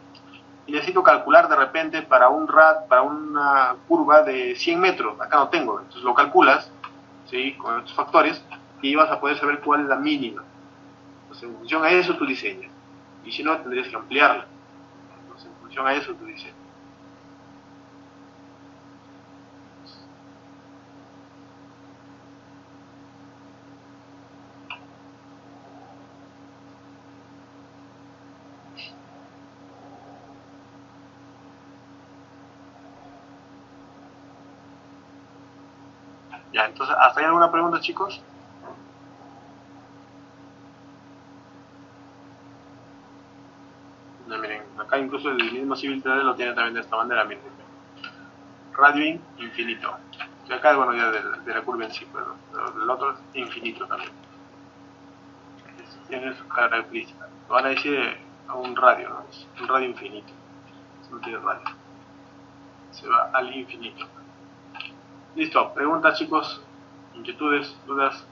y necesito calcular de repente para una curva de 100 metros, acá no tengo, entonces lo calculas, ¿sí? Con estos factores, y vas a poder saber cuál es la mínima. Entonces en función a eso tú diseñas, y si no tendrías que ampliarla. Entonces en función a eso tú diseñas. Ya, entonces, ¿hasta ahí alguna pregunta, chicos? No, miren, acá incluso el mismo Civil 3D lo tiene también de esta manera, miren. Radio infinito. Y acá, bueno, ya de la curva en sí, pero el otro es infinito también. Tiene su característica. Lo van a decir a un radio, ¿no? Es un radio infinito. No tiene radio. Se va al infinito. Listo. Preguntas, chicos. Inquietudes, dudas.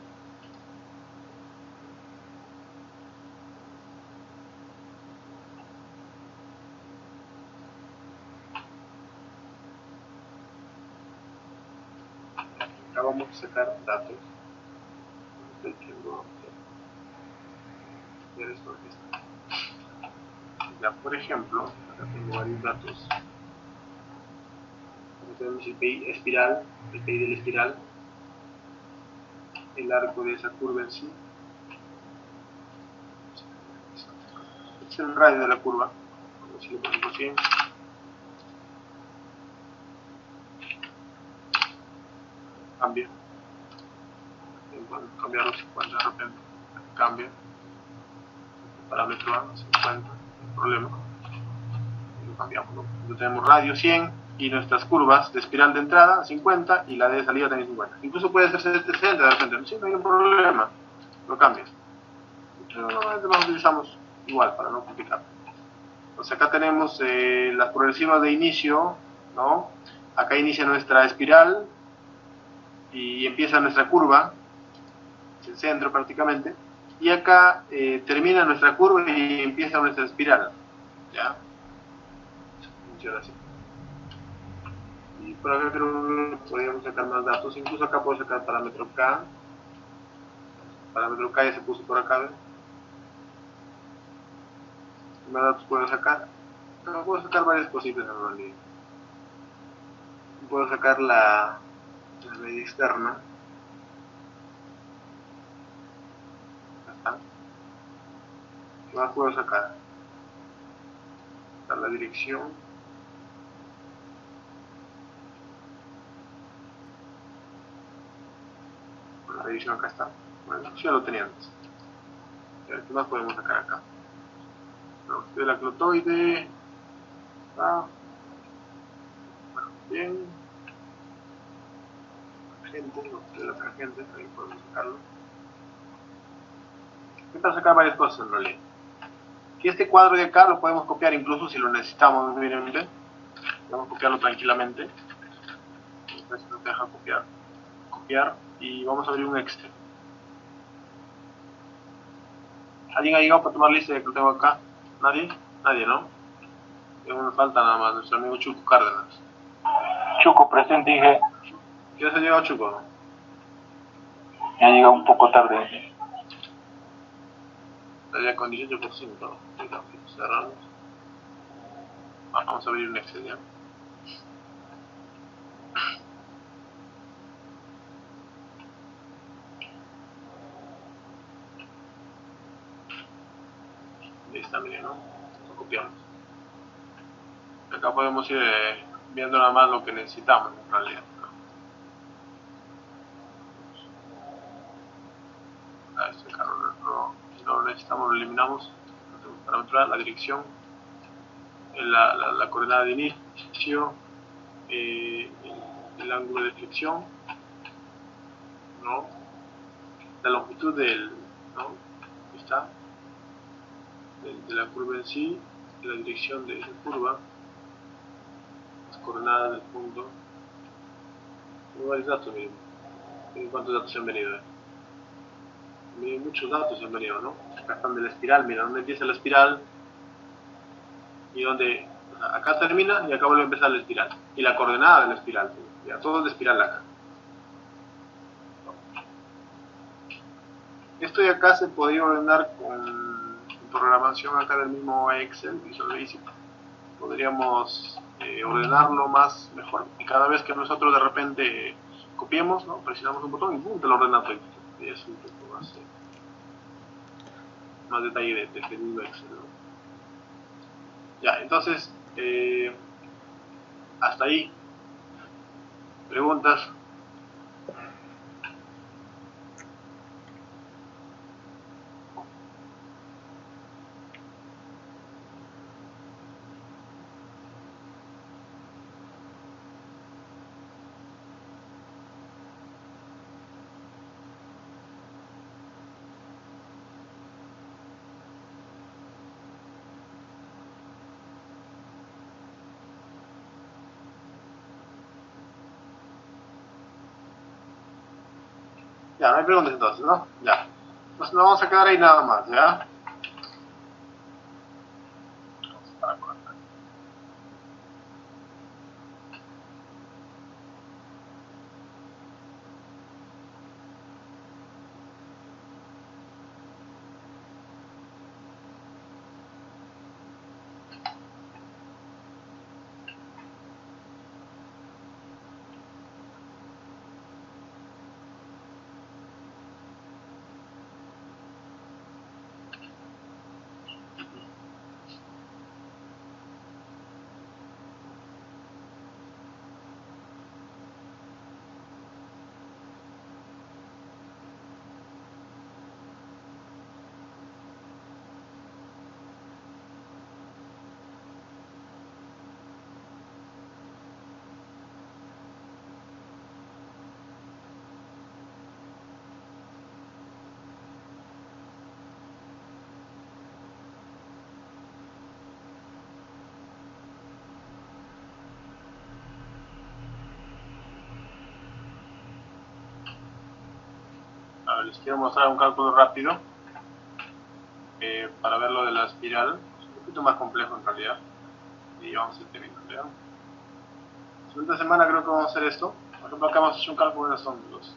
Acá vamos a sacar datos. Ya, por ejemplo, acá tengo varios datos. Aquí tenemos el PI espiral, el PI de la espiral, el arco de esa curva en sí. Este es el radio de la curva. Vamos a decirlo por ejemplo 100. Cambia. Podemos cambiarlo 50 de repente. Cambia. Parámetro A, 50. No hay problema. Y lo cambiamos, ¿no? Entonces tenemos radio 100 y nuestras curvas de espiral de entrada 50 y la de salida también 50. Incluso puede ser 60 de repente. Sí, no hay un problema. Lo cambias. Pero normalmente lo utilizamos igual para no complicar. Entonces acá tenemos las progresivas de inicio, ¿no? Acá inicia nuestra espiral y empieza nuestra curva, es el centro prácticamente, y acá termina nuestra curva y empieza nuestra espiral, ¿ya? Funciona así. Y por acá creo que podríamos sacar más datos, incluso acá puedo sacar parámetro K ya se puso por acá, ¿ves? ¿Qué más datos puedo sacar? Acá puedo sacar varias cositas en realidad. Puedo sacar la medida externa. ¿Qué más puedo sacar? La dirección. La dirección acá está. Bueno, ya lo tenía antes. ¿Qué más podemos sacar acá? De la clotoide. Ah, bueno, bien. Agentes, de los agentes, ahí podemos sacarlo. Intentar sacar varias cosas en realidad. Y este cuadro de acá lo podemos copiar incluso si lo necesitamos, miren, podemos copiarlo tranquilamente. Entonces nos deja copiar y vamos a abrir un Excel. ¿Alguien ha llegado para tomar lista de que lo tengo acá? ¿Nadie? Nadie, ¿no? Me falta nada más, nuestro amigo Chuco Cárdenas. Chuco, presente, dije. ¿Qué se ha llegado, Chuco? Ya llega un poco tarde. Estaría con 18%. Cerramos. Vamos a abrir un Excel ya. Ahí está, miren, ¿no? Lo copiamos. Acá podemos ir viendo nada más lo que necesitamos en realidad, ¿no? Este carro no necesitamos, lo eliminamos. Parámetro A, la dirección. la coordenada de inicio, el ángulo de flexión, ¿no? La longitud ¿no? Está, de la curva en sí, la dirección de esa curva, las coordenadas del punto. Hay varios datos, miren. Miren cuántos datos se han venido. Miren, muchos datos se han venido, ¿no? Acá están de la espiral, mira, dónde empieza la espiral y dónde, o sea, acá termina y acá vuelve a empezar la espiral. Y la coordenada de la espiral, ya, todo es de espiral acá. Esto de acá se podría ordenar con programación acá del mismo Excel, Visual Basic. Podríamos ordenarlo más, mejor. Y cada vez que nosotros de repente copiemos, ¿no? Presionamos un botón y ¡pum! Te lo ordena todo. Y es un poco más detalle del mismo Excel, ¿no? Ya, entonces, hasta ahí. ¿Preguntas? Ya, no hay preguntas entonces, ¿no? Ya. Entonces nos vamos a quedar ahí nada más, ¿ya? A ver, les quiero mostrar un cálculo rápido para ver lo de la espiral. Es un poquito más complejo en realidad. Y vamos a ir terminando, ¿ya? La siguiente semana creo que vamos a hacer esto. Por ejemplo, acá hemos hecho un cálculo, son los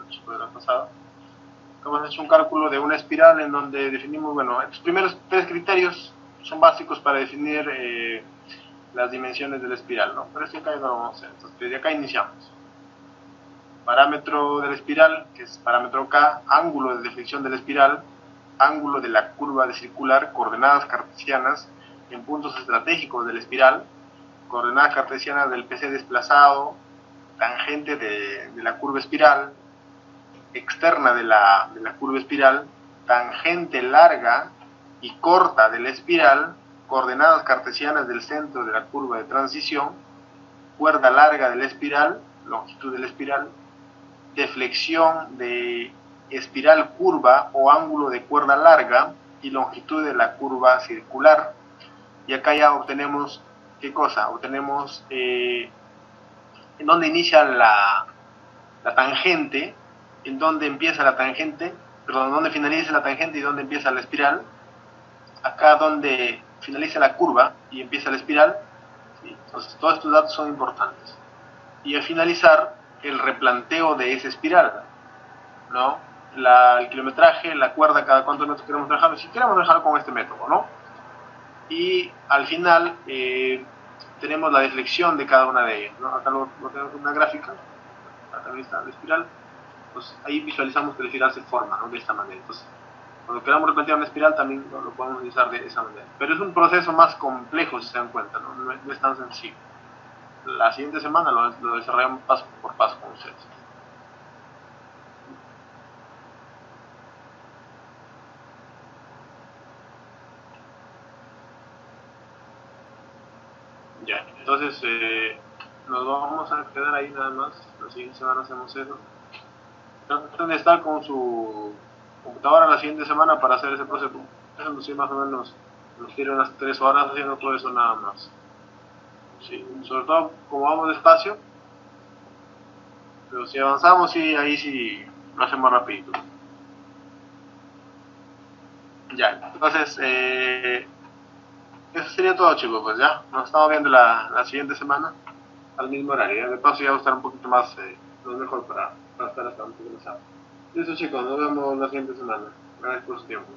chicos de la pasada. Acá hemos hecho un cálculo de una espiral en donde definimos, bueno, los primeros tres criterios son básicos para definir las dimensiones de la espiral, ¿no? Pero esto acá ya no lo vamos a hacer. Entonces, desde acá iniciamos. Parámetro de la espiral, que es parámetro K, ángulo de deflexión de la espiral, ángulo de la curva de circular, coordenadas cartesianas en puntos estratégicos de la espiral, coordenadas cartesianas del PC desplazado, tangente de la curva espiral, externa de la curva espiral, tangente larga y corta de la espiral, coordenadas cartesianas del centro de la curva de transición, cuerda larga de la espiral, longitud de la espiral, deflexión de espiral curva o ángulo de cuerda larga y longitud de la curva circular. Y acá ya obtenemos, ¿qué cosa? Obtenemos en dónde inicia la tangente, en dónde empieza la tangente, perdón, dónde finaliza la tangente y dónde empieza la espiral. Acá donde finaliza la curva y empieza la espiral. ¿Sí? Entonces todos estos datos son importantes. Y al finalizar, el replanteo de esa espiral, ¿no? El kilometraje, la cuerda, cada cuántos metros queremos trabajar, si queremos trabajar con este método, ¿no? Y al final tenemos la deflexión de cada una de ellas, ¿no? Acá lo tenemos en una gráfica, también está la espiral, pues ahí visualizamos que la espiral se forma, ¿no? De esta manera. Entonces, cuando queramos replantear una espiral también lo podemos utilizar de esa manera. Pero es un proceso más complejo, si se dan cuenta, ¿no? No es tan sencillo. La siguiente semana lo desarrollamos paso por paso con ustedes. Ya, entonces nos vamos a quedar ahí nada más. La siguiente semana hacemos eso. Traten de estar con su computadora la siguiente semana para hacer ese proceso. Sí, más o menos nos tiene unas 3 horas haciendo todo eso nada más. Sí, sobre todo como vamos despacio, pero si avanzamos, sí, ahí sí lo hacemos rapidito. Ya, entonces, eso sería todo, chicos. Pues ya, nos estamos viendo la siguiente semana al mismo horario. De paso, ya va a estar un poquito más mejor para estar hasta un poquito más alto. Listo, chicos, nos vemos la siguiente semana. Gracias por su tiempo.